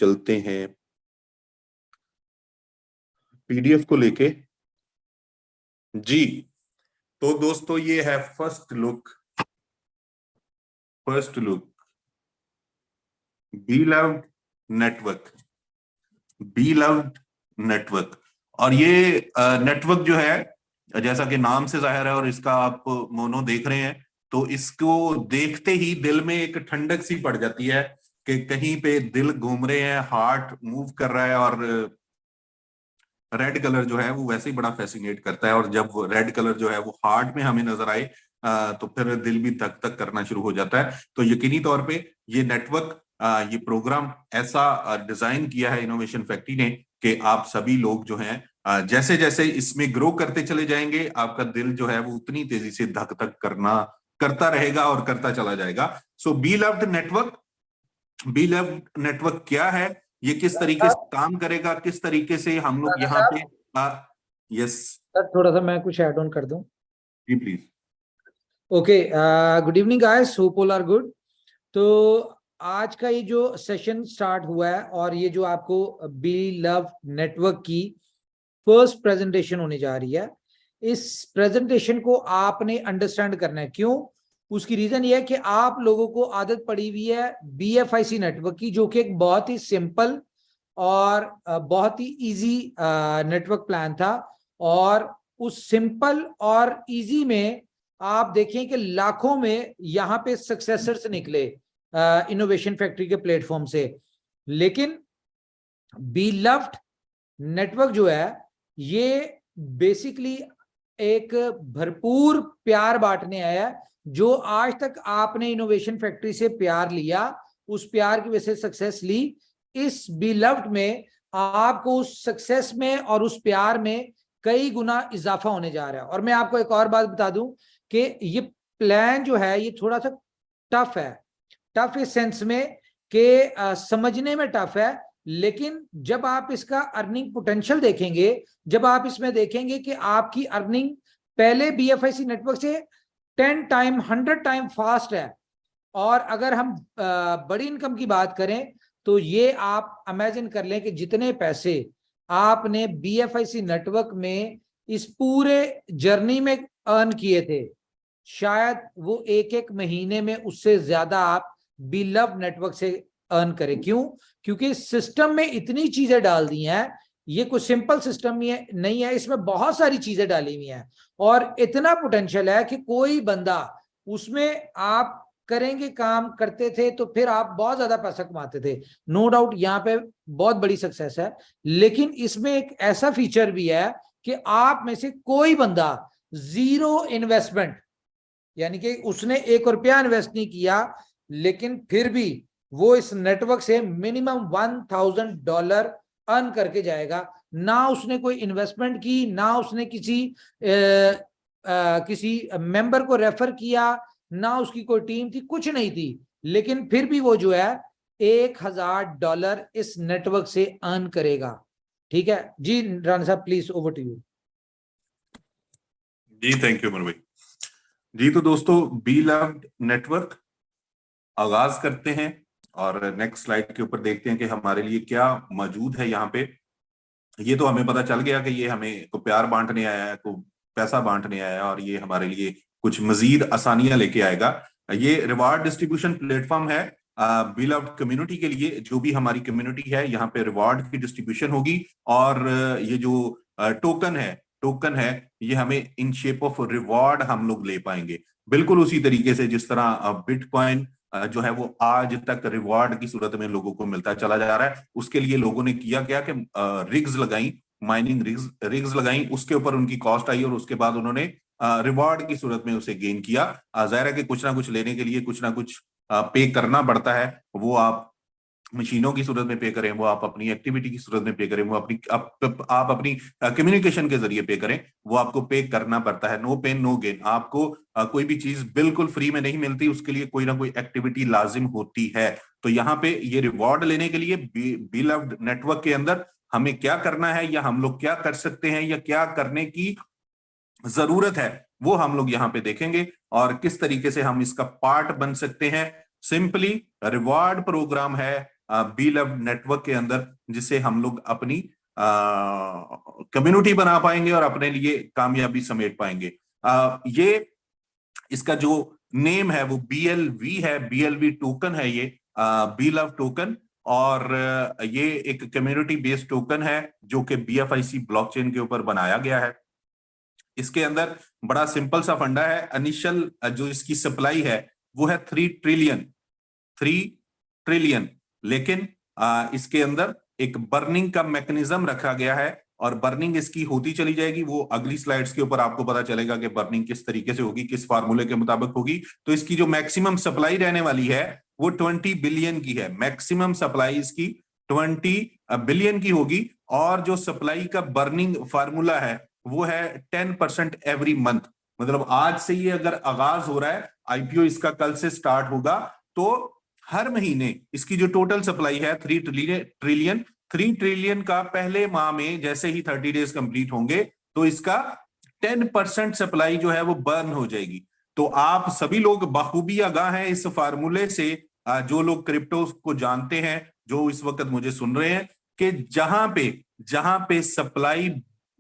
चलते हैं पीडीएफ को लेके। जी तो दोस्तों ये है first look be loved network. और ये नेटवर्क जो है जैसा कि नाम से जाहिर है और इसका आप मोनो देख रहे हैं, तो इसको देखते ही दिल में एक ठंडक सी पड़ जाती है कि कहीं पे दिल घूम रहे हैं, हार्ट मूव कर रहा है। और रेड कलर जो है वो वैसे ही बड़ा फैसिनेट करता है, और जब रेड कलर जो है वो हार्ट में हमें नजर आए तो फिर दिल भी धक धक करना शुरू हो जाता है। तो यकीनी तौर पे ये नेटवर्क, ये प्रोग्राम ऐसा डिजाइन किया है इनोवेशन फैक्ट्री ने कि आप सभी लोग जो हैं जैसे जैसे इसमें ग्रो करते चले जाएंगे, आपका दिल जो है वो उतनी तेजी से धक धक करता रहेगा और करता चला जाएगा। सो बी लव्ड नेटवर्क क्या है, ये किस तरीके से काम करेगा, किस तरीके से हम लोग यहाँ पे यस सर थोड़ा सा मैं कुछ ऐड ऑन कर दूं। जी please. Okay, good evening guys, hope all are good. तो आज का ये जो सेशन स्टार्ट हुआ है और ये जो आपको बी लव नेटवर्क की फर्स्ट प्रेजेंटेशन होने जा रही है, इस प्रेजेंटेशन को आपने अंडरस्टैंड करना है। क्यों? उसकी रीजन ये है कि आप लोगों को आदत पड़ी हुई है BFIC नेटवर्क की, जो कि एक बहुत ही सिंपल और बहुत ही इजी नेटवर्क प्लान था। और उस सिंपल और इजी में आप देखें कि लाखों में यहाँ पे सक्सेसर्स निकले इनोवेशन फैक्ट्री के प्लेटफॉर्म से। लेकिन बी लव्ड नेटवर्क जो है ये बेसिकली एक भरपूर प्यार बांटने आया है। जो आज तक आपने इनोवेशन फैक्ट्री से प्यार लिया, उस प्यार की वजह से सक्सेस ली, इस बी लव्ड में आपको उस सक्सेस में और उस प्यार में कई गुना इजाफा होने जा रहा है। और मैं आपको एक और बात बता दूं कि ये प्लान जो है ये थोड़ा सा टफ है। टफ इस सेंस में कि समझने में टफ है, लेकिन जब आप इसका अर्निंग पोटेंशियल देखेंगे, जब आप इसमें देखेंगे कि आपकी अर्निंग पहले BFIC नेटवर्क से 10 टाइम 100 टाइम फास्ट है। और अगर हम बड़ी इनकम की बात करें तो ये आप इमेजिन कर लें कि जितने पैसे आपने BFIC नेटवर्क में इस पूरे जर्नी में अर्न किए थे, शायद वो एक एक महीने में उससे ज्यादा आप बी लव नेटवर्क से अर्न करें। क्यों? क्योंकि सिस्टम में इतनी चीजें डाल दी हैं। ये कोई सिंपल सिस्टम नहीं है, इसमें बहुत सारी चीजें डाली हुई हैं और इतना पोटेंशियल है कि कोई बंदा उसमें आप करेंगे, काम करते थे तो फिर आप बहुत ज्यादा पैसा कमाते थे। नो डाउट यहाँ पे बहुत बड़ी सक्सेस है। लेकिन इसमें एक ऐसा फीचर भी है कि आप में से कोई बंदा जीरो इन्वेस्टमेंट, यानी कि उसने ₹1 इन्वेस्ट नहीं किया, लेकिन फिर भी वो इस नेटवर्क से मिनिमम $1000 अर्न करके जाएगा। ना उसने कोई इन्वेस्टमेंट की, ना उसने किसी मेंबर को रेफर किया, ना उसकी कोई टीम थी, कुछ नहीं थी, लेकिन फिर भी वो जो है $1000 इस नेटवर्क से अर्न करेगा। ठीक है जी, राणा साहब प्लीज ओवर टू यू। जी थैंक यू अमर भाई। जी तो दोस्तों बी लव्ड नेटवर्क आगाज करते हैं और नेक्स्ट स्लाइड के ऊपर देखते हैं कि हमारे लिए क्या मौजूद है यहाँ पे। ये तो हमें पता चल गया कि ये हमें को प्यार बांटने आया है, को पैसा बांटने आया है, और ये हमारे लिए कुछ मजीद आसानियां लेके आएगा। ये रिवार्ड डिस्ट्रीब्यूशन प्लेटफॉर्म है बी लव्ड कम्युनिटी के लिए। जो भी हमारी कम्युनिटी है यहाँ पे रिवार्ड की डिस्ट्रीब्यूशन होगी, और ये जो टोकन है ये हमें इन शेप ऑफ रिवॉर्ड हम लोग ले पाएंगे, बिल्कुल उसी तरीके से जिस तरह बिटकॉइन जो है वो आज तक रिवॉर्ड की सूरत में लोगों को मिलता चला जा रहा है। उसके लिए लोगों ने किया क्या कि रिग्स लगाई, माइनिंग रिग्स लगाई, उसके ऊपर उनकी कॉस्ट आई और उसके बाद उन्होंने रिवॉर्ड की सूरत में उसे गेन किया। जाहिर है कि कुछ ना कुछ लेने के लिए कुछ ना कुछ पे करना पड़ता है। वो आप मशीनों की सूरत में पे करें, वो आप अपनी एक्टिविटी की सूरत में पे करें, वो आप अपनी कम्युनिकेशन के जरिए पे करें, वो आपको पे करना पड़ता है। No pain no gain. आपको कोई भी चीज बिल्कुल फ्री में नहीं मिलती, उसके लिए कोई ना कोई एक्टिविटी लाजिम होती है। तो यहाँ पे ये रिवॉर्ड लेने के लिए बी लव्ड नेटवर्क के अंदर हमें क्या करना है, या हम लोग क्या कर सकते हैं, या क्या करने की जरूरत है, वो हम लोग यहाँ पे देखेंगे और किस तरीके से हम इसका पार्ट बन सकते हैं। सिंपली रिवॉर्ड प्रोग्राम है बी लव नेटवर्क के अंदर, जिससे हम लोग अपनी कम्युनिटी बना पाएंगे और अपने लिए कामयाबी समेट पाएंगे। ये इसका जो नेम है वो BLV है, BLV टोकन है ये, बी लव टोकन। और ये एक कम्युनिटी बेस्ड टोकन है जो कि BFIC ब्लॉकचेन के ऊपर बनाया गया है। इसके अंदर बड़ा सिंपल सा फंडा है। इनिशियल जो इसकी सप्लाई है वो है 3 ट्रिलियन, लेकिन इसके अंदर एक बर्निंग का मैकेनिज्म रखा गया है और बर्निंग इसकी होती चली जाएगी। वो अगली स्लाइड्स के ऊपर आपको पता चलेगा कि बर्निंग किस तरीके से होगी, किस फार्मूले के मुताबिक होगी। तो इसकी जो मैक्सिमम सप्लाई रहने वाली है वो 20 बिलियन की है। मैक्सिमम सप्लाई इसकी 20 बिलियन की होगी और जो सप्लाई का बर्निंग फार्मूला है वो है 10% एवरी मंथ। मतलब आज से ये अगर आगाज हो रहा है, IPO इसका कल से स्टार्ट होगा, तो हर महीने इसकी जो टोटल सप्लाई है 3 ट्रिलियन का पहले माह में जैसे ही 30 डेज कंप्लीट होंगे तो इसका 10% सप्लाई जो है वो बर्न हो जाएगी। तो आप सभी लोग बखूबी आगाह हैं इस फार्मूले से, जो लोग क्रिप्टो को जानते हैं, जो इस वक्त मुझे सुन रहे हैं, कि जहां पे सप्लाई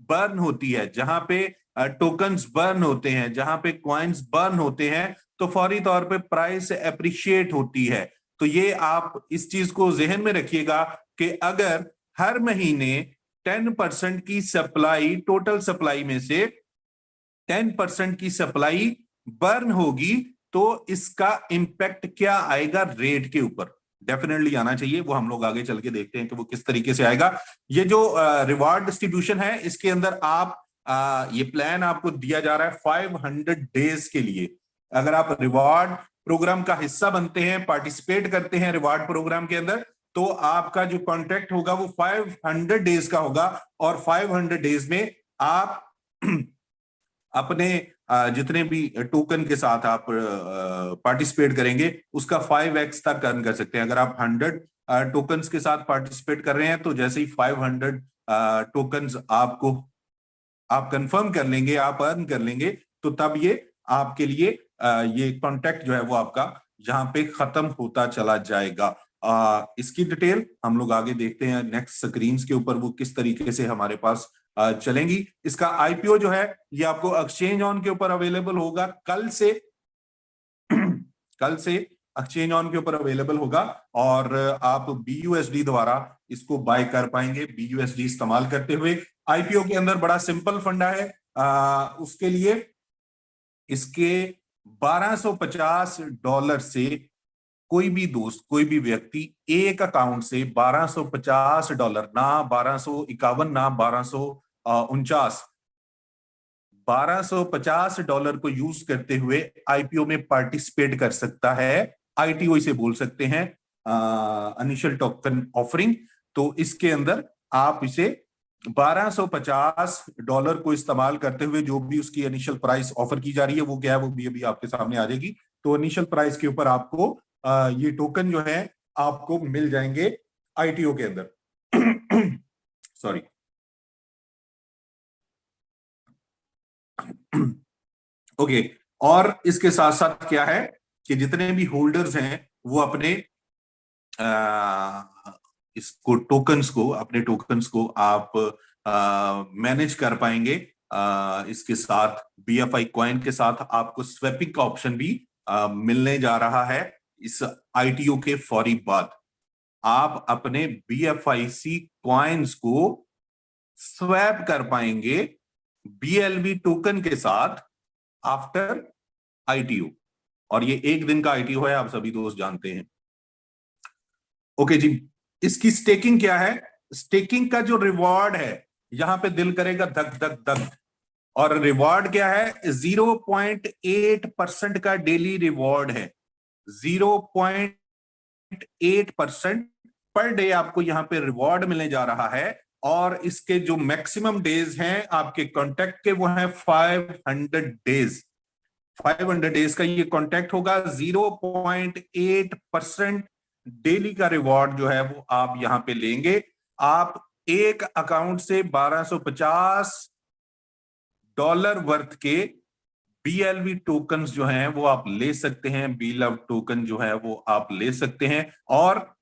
बर्न होती है, जहां पे टोकन्स बर्न होते हैं, जहां पे कॉइन्स बर्न होते हैं, तो फौरी तौर पे प्राइस एप्रिशिएट होती है। तो ये आप इस चीज को जहन में रखिएगा कि अगर हर महीने 10% की सप्लाई, टोटल सप्लाई में से 10% की सप्लाई बर्न होगी तो इसका इंपैक्ट क्या आएगा रेट के ऊपर। डेफिनेटली आना चाहिए, वो हम लोग आगे चल के देखते हैं कि वो किस तरीके से आएगा। ये जो रिवार्ड डिस्ट्रीब्यूशन है इसके अंदर आप ये प्लान आपको दिया जा रहा है 500 डेज के लिए। अगर आप रिवार्ड प्रोग्राम का हिस्सा बनते हैं, पार्टिसिपेट करते हैं रिवार्ड प्रोग्राम के अंदर, तो आपका जो कॉन्ट्रैक्ट होगा वो 500 डेज का होगा और 500 डेज में आप अपने जितने भी टोकन के साथ आप पार्टिसिपेट करेंगे उसका 5x तक अर्न कर सकते हैं। अगर आप 100 टोकन्स के साथ पार्टिसिपेट कर रहे हैं तो जैसे ही 500 टोकन्स आपको आप कंफर्म कर लेंगे, आप अर्न कर लेंगे, तो तब ये आपके लिए ये कॉन्ट्रैक्ट जो है वो आपका यहाँ पे खत्म होता चला जाएगा। इसकी डिटेल हम लोग आगे देखते हैं नेक्स्ट स्क्रीन्स के ऊपर, वो किस तरीके से हमारे पास चलेंगी। इसका IPO जो है ये आपको एक्सचेंज ऑन के ऊपर अवेलेबल होगा कल से कल से एक्सचेंज ऑन के ऊपर अवेलेबल होगा और आप BUSD द्वारा इसको बाय कर पाएंगे, BUSD इस्तेमाल करते हुए। IPO के अंदर बड़ा सिंपल फंडा है, उसके लिए इसके $1250 से कोई भी दोस्त, कोई भी व्यक्ति एक अकाउंट से $1250, ना 1251, ना 1249, $1250 को यूज करते हुए IPO में पार्टिसिपेट कर सकता है। ITO इसे बोल सकते हैं, इनिशियल टोकन ऑफरिंग। तो इसके अंदर आप इसे $1250 को इस्तेमाल करते हुए, जो भी उसकी इनिशियल प्राइस ऑफर की जा रही है वो क्या है वो भी अभी आपके सामने आ जाएगी। तो इनिशियल प्राइस के ऊपर आपको ये टोकन जो है आपको मिल जाएंगे ITO के अंदर। सॉरी। ओके, और इसके साथ साथ क्या है कि जितने भी होल्डर्स हैं वो अपने इसको टोकन्स को, अपने टोकन्स को आप मैनेज कर पाएंगे। इसके साथ BFI कॉइन के साथ आपको स्वैपिंग का ऑप्शन भी मिलने जा रहा है। इस ITO के फौरी बाद आप अपने BFIC कॉइन्स को स्वैप कर पाएंगे BLV टोकन के साथ आफ्टर ITO, और ये एक दिन का ITO है, आप सभी दोस्त जानते हैं। ओके जी, इसकी स्टेकिंग क्या है? स्टेकिंग का जो रिवॉर्ड है, यहां पे दिल करेगा धक धक धक, और रिवॉर्ड क्या है? 0.8% का डेली रिवॉर्ड है। 0.8% पर डे आपको यहां पे रिवॉर्ड मिलने जा रहा है, और इसके जो मैक्सिमम डेज हैं आपके कॉन्ट्रैक्ट के वो है 500 डेज। 500 डेज का ये कॉन्ट्रैक्ट होगा। 0.8% डेली का रिवॉर्ड जो है वो आप यहां पे लेंगे। आप एक अकाउंट से $1250 वर्थ के BLV टोकन्स जो हैं वो आप ले सकते हैं, बी लव टोकन जो है वो आप ले सकते हैं। और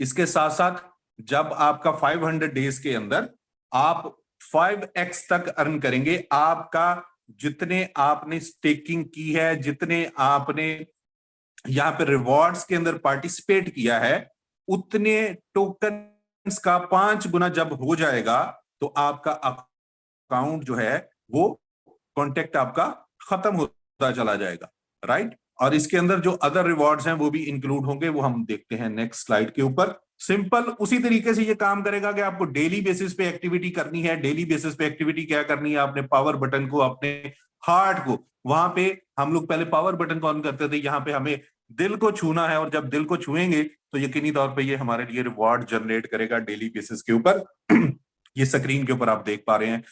इसके साथ साथ जब आपका 500 डेज के अंदर आप 5x तक अर्न करेंगे, आपका जितने आपने स्टेकिंग की है, जितने आपने यहां पे रिवॉर्ड्स के अंदर पार्टिसिपेट किया है, उतने टोकन्स का 5 गुना जब हो जाएगा तो आपका अकाउंट जो है वो कॉन्टेक्ट आपका खत्म होता चला जाएगा, राइट। और इसके अंदर जो अदर रिवॉर्ड्स हैं वो भी इंक्लूड होंगे, वो हम देखते हैं नेक्स्ट स्लाइड के ऊपर। सिंपल उसी तरीके से ये काम करेगा कि आपको डेली बेसिस पे एक्टिविटी करनी है। डेली बेसिस पे एक्टिविटी क्या करनी है, आपने पावर बटन को, अपने हार्ट को, वहां पे हम लोग पहले पावर बटन को ऑन करते थे, यहाँ पे हमें दिल को छूना है, और जब दिल को छुएंगे तो यकीनी तौर पे ये हमारे लिए रिवॉर्ड जनरेट करेगा डेली बेसिस के ऊपर। ये स्क्रीन के ऊपर आप देख पा रहे हैं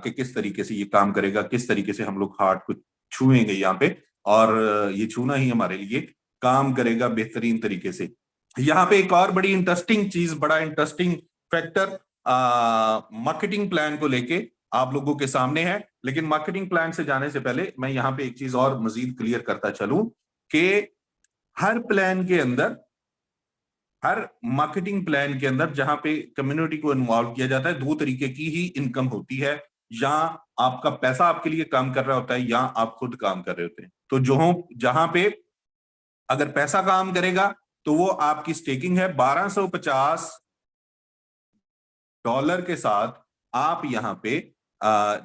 कि किस तरीके से ये काम करेगा, किस तरीके से हम लोग हार्ट को छुएंगे यहाँ पे, और ये छूना ही हमारे लिए काम करेगा बेहतरीन तरीके से। यहाँ पे एक और बड़ी इंटरेस्टिंग चीज, बड़ा इंटरेस्टिंग फैक्टर मार्केटिंग प्लान को लेके आप लोगों के सामने है। लेकिन मार्केटिंग प्लान से जाने से पहले मैं यहाँ पे एक चीज और मजीद क्लियर करता चलूं कि हर प्लान के अंदर, हर मार्केटिंग प्लान के अंदर जहां पे कम्युनिटी को इन्वॉल्व किया जाता है, दो तरीके की ही इनकम होती है। या आपका पैसा आपके लिए काम कर रहा होता है, या आप खुद काम कर रहे होते हैं। तो जो जहां पे अगर पैसा काम करेगा तो वो आपकी स्टेकिंग है। $1250 के साथ आप यहाँ पे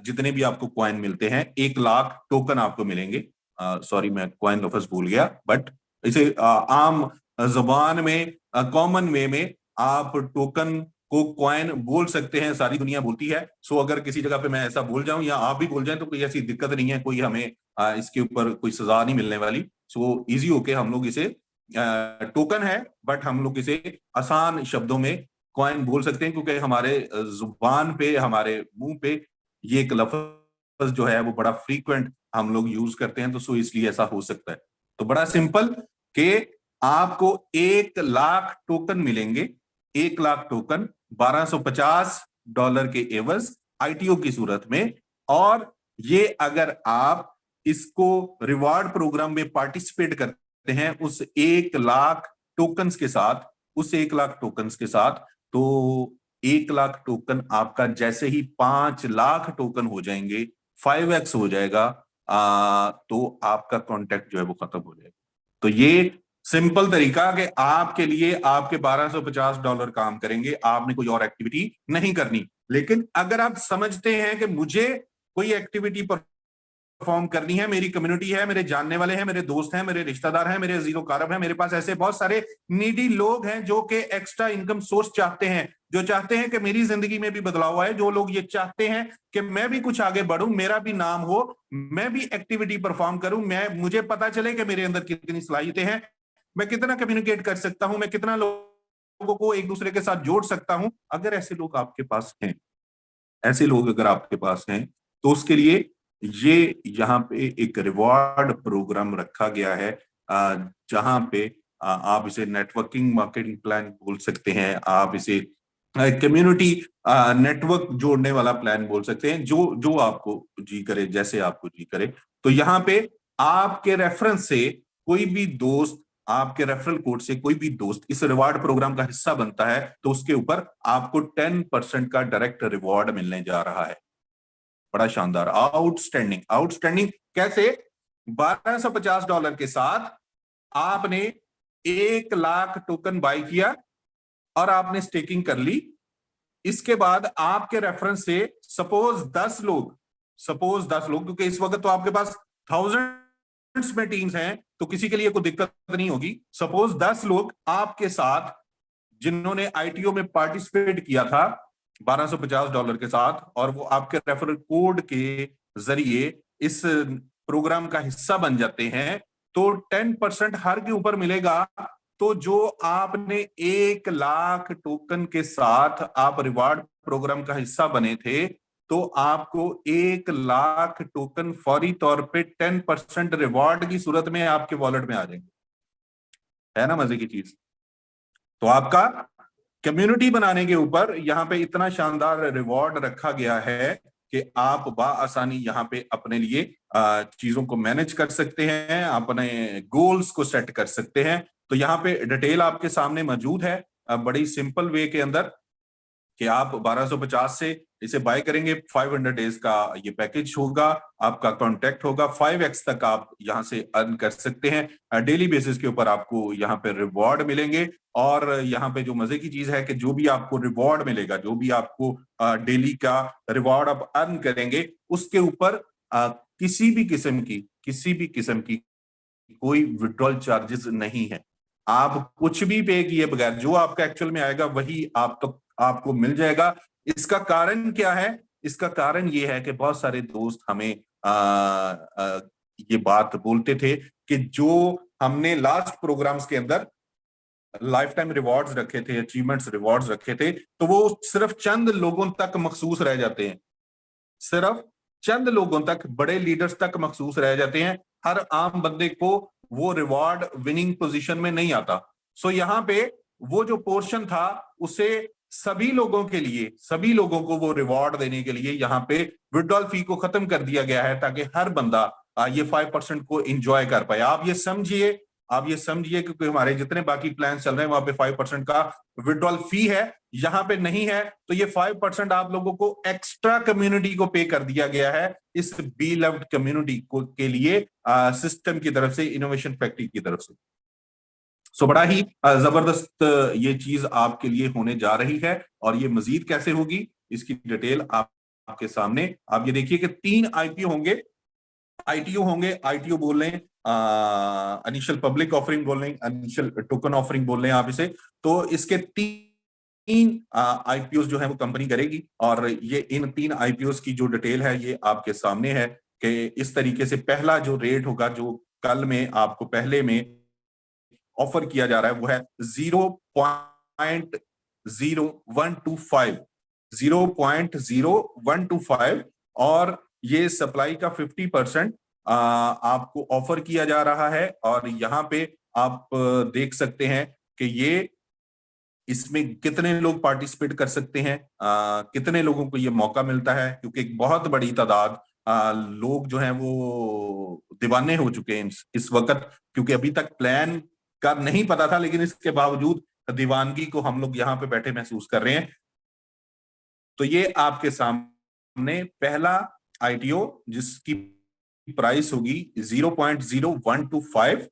जितने भी आपको कॉइन मिलते हैं, 1 लाख टोकन आपको मिलेंगे। सॉरी, मैं कॉइन लफ्ज भूल गया, बट इसे आम जबान में, कॉमन वे में आप टोकन को कॉइन बोल सकते हैं, सारी दुनिया बोलती है। सो अगर किसी जगह पे मैं ऐसा बोल जाऊं या आप भी बोल जाएं तो कोई ऐसी दिक्कत नहीं है, कोई हमें इसके ऊपर कोई सजा नहीं मिलने वाली। सो इजी होके हम लोग इसे, टोकन है बट हम लोग इसे आसान शब्दों में कॉइन बोल सकते हैं, क्योंकि हमारे जुबान पे, हमारे मुंह पे ये एक लफ्ज जो है वो बड़ा फ्रीक्वेंट हम लोग यूज करते हैं, तो सो इसलिए ऐसा हो सकता है। तो बड़ा सिंपल कि आपको 1 लाख टोकन मिलेंगे, 1 लाख टोकन $1250 के एवज आईटीओ की सूरत में। और ये अगर आप इसको रिवार्ड प्रोग्राम में पार्टिसिपेट करते हैं उस 1 लाख टोकन्स के साथ, उस 1 लाख टोकन्स के साथ, तो 1 लाख टोकन आपका जैसे ही 5 लाख टोकन हो जाएंगे, 5x हो जाएगा, तो आपका कॉन्टेक्ट जो है वो खत्म हो जाएगा। तो ये सिंपल तरीका कि आपके लिए आपके $1250 काम करेंगे, आपने कोई और एक्टिविटी नहीं करनी। लेकिन अगर आप समझते हैं कि मुझे कोई एक्टिविटी परफॉर्म करनी है, मेरी कम्युनिटी है, मेरे जानने वाले हैं, मेरे दोस्त हैं, मेरे रिश्तेदार हैं, मेरे जीरो कारब हैं, मेरे पास ऐसे बहुत सारे नीडी लोग हैं जो कि एक्स्ट्रा इनकम सोर्स चाहते हैं, जो चाहते हैं कि मेरी जिंदगी में भी बदलाव आए, जो लोग ये चाहते हैं कि मैं भी कुछ आगे बढ़ूं, मेरा भी नाम हो, मैं भी एक्टिविटी परफॉर्म करूं, मुझे पता चले कि मेरे अंदर कितनी सलाहियतें हैं, मैं कितना कम्युनिकेट कर सकता हूं, मैं कितना लोगों को एक दूसरे के साथ जोड़ सकता हूं। अगर ऐसे लोग आपके पास हैं, ऐसे लोग अगर आपके पास हैं, तो उसके लिए ये यहाँ पे एक रिवॉर्ड प्रोग्राम रखा गया है, जहां पे आप इसे नेटवर्किंग मार्केटिंग प्लान बोल सकते हैं, आप इसे कम्युनिटी नेटवर्क जोड़ने वाला प्लान बोल सकते हैं, जो जो आपको जी करे, जैसे आपको जी करे। तो यहाँ पे आपके रेफरेंस से कोई भी दोस्त, आपके रेफरल कोड से कोई भी दोस्त इस रिवार्ड प्रोग्राम का हिस्सा बनता है, तो उसके ऊपर आपको 10% का डायरेक्ट रिवॉर्ड मिलने जा रहा है। बड़ा शानदार, आउटस्टैंडिंग। आउटस्टैंडिंग कैसे? $1250 के साथ आपने 1 लाख टोकन बाय किया और आपने स्टेकिंग कर ली। इसके बाद आपके रेफरेंस से सपोज 10 लोग, क्योंकि इस वक्त तो आपके पास थाउजेंड्स में टीम्स हैं, तो किसी के लिए कोई दिक्कत नहीं होगी। सपोज 10 लोग आपके साथ जिन्होंने आईटीओ में पार्टिसिपेट किया था $1250 के साथ, और वो आपके रेफरल कोड के जरिए इस प्रोग्राम का हिस्सा बन जाते हैं, तो 10% हर के ऊपर मिलेगा। तो जो आपने 1 लाख टोकन के साथ आप रिवार्ड प्रोग्राम का हिस्सा बने थे, तो आपको 1 लाख टोकन फौरी तौर पे 10% रिवॉर्ड की सूरत में आपके वॉलेट में आ जाएंगे। है ना मजे की चीज? तो आपका कम्युनिटी बनाने के ऊपर यहाँ पे इतना शानदार रिवॉर्ड रखा गया है कि आप बाआसानी यहाँ पे अपने लिए चीजों को मैनेज कर सकते हैं, अपने गोल्स को सेट कर सकते हैं। तो यहाँ पे डिटेल आपके सामने मौजूद है। बड़ी सिंपल वे के अंदर कि आप 1250 से इसे बाय करेंगे, 500 डेज का ये पैकेज होगा, आपका कॉन्टैक्ट होगा, 5x तक आप यहां से अर्न कर सकते हैं। डेली बेसिस के ऊपर आपको यहाँ पे रिवॉर्ड मिलेंगे। और यहाँ पे जो मजे की चीज है कि जो भी आपको रिवॉर्ड मिलेगा, जो भी आपको डेली का रिवॉर्ड आप अर्न करेंगे, उसके ऊपर किसी भी किस्म की कोई विड्रॉल चार्जेस नहीं है। आप कुछ भी पे किए बगैर जो आपका एक्चुअल में आएगा वही आपको मिल जाएगा। इसका कारण क्या है? इसका कारण ये है कि बहुत सारे दोस्त हमें ये बात बोलते थे कि जो हमने लास्ट प्रोग्राम्स के अंदर लाइफ टाइम रिवॉर्ड्स रखे थे, अचीवमेंट्स रिवॉर्ड्स रखे थे, तो वो सिर्फ चंद लोगों तक मखसूस रह जाते हैं, सिर्फ चंद लोगों तक, बड़े लीडर्स तक मखसूस रह जाते हैं। हर आम बंदे को वो रिवॉर्ड विनिंग पोजीशन में नहीं आता। सो यहाँ पे वो जो पोर्शन था उसे सभी लोगों के लिए, सभी लोगों को वो रिवॉर्ड देने के लिए यहाँ पे विड्रॉल फी को खत्म कर दिया गया है, ताकि हर बंदा ये 5% को एंजॉय कर पाए। आप ये समझिए क्योंकि हमारे जितने बाकी प्लान चल रहे हैं वहां पे 5% का विड्रॉल फी है, यहाँ पे नहीं है। तो ये 5% आप लोगों को एक्स्ट्रा कम्युनिटी को पे कर दिया गया है, इस बी लव्ड कम्युनिटी को के लिए सिस्टम की तरफ से, इनोवेशन फैक्ट्री की तरफ से। सो बड़ा ही जबरदस्त ये चीज आपके लिए होने जा रही है। और ये मजीद कैसे होगी इसकी डिटेल आपके सामने। आप ये देखिए कि 3 आईपीओ होंगे, आईटीओ बोल रहे हैं, इनिशियल पब्लिक ऑफरिंग बोल रहे हैं, इनिशियल टोकन ऑफरिंग बोल रहे हैं आप इसे। तो इसके तीन आईपीओ जो है वो कंपनी करेगी। और ये इन 3 आईपीओ की जो डिटेल है ये आपके सामने है कि इस तरीके से पहला जो रेट होगा, जो कल में आपको पहले में ऑफर किया जा रहा है, वो है 0.0125, 0.0125। और ये सप्लाई का 50% आपको ऑफर किया जा रहा है। और यहाँ पे आप देख सकते हैं कि ये इसमें कितने लोग पार्टिसिपेट कर सकते हैं, कितने लोगों को ये मौका मिलता है, क्योंकि एक बहुत बड़ी तादाद लोग जो हैं वो दीवाने हो चुके हैं इस वक्त, क्योंकि अभी तक प्लान का नहीं पता था, लेकिन इसके बावजूद दीवानगी को हम लोग यहाँ पे बैठे महसूस कर रहे हैं। तो ये आपके सामने पहला आईटीओ जिसकी प्राइस होगी 0.0125।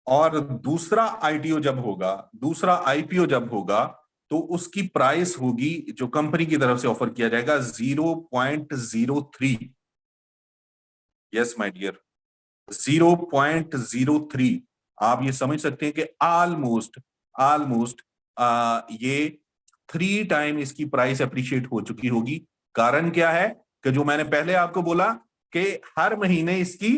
और दूसरा आईटीओ जब होगा, दूसरा आईपीओ जब होगा, तो उसकी प्राइस होगी, जो कंपनी की तरफ से ऑफर किया जाएगा, 0.03। Yes my dear, 0.03। आप ये समझ सकते हैं कि ऑलमोस्ट ये 3 टाइम इसकी प्राइस अप्रिशिएट हो चुकी होगी। कारण क्या है कि जो मैंने पहले आपको बोला कि हर महीने इसकी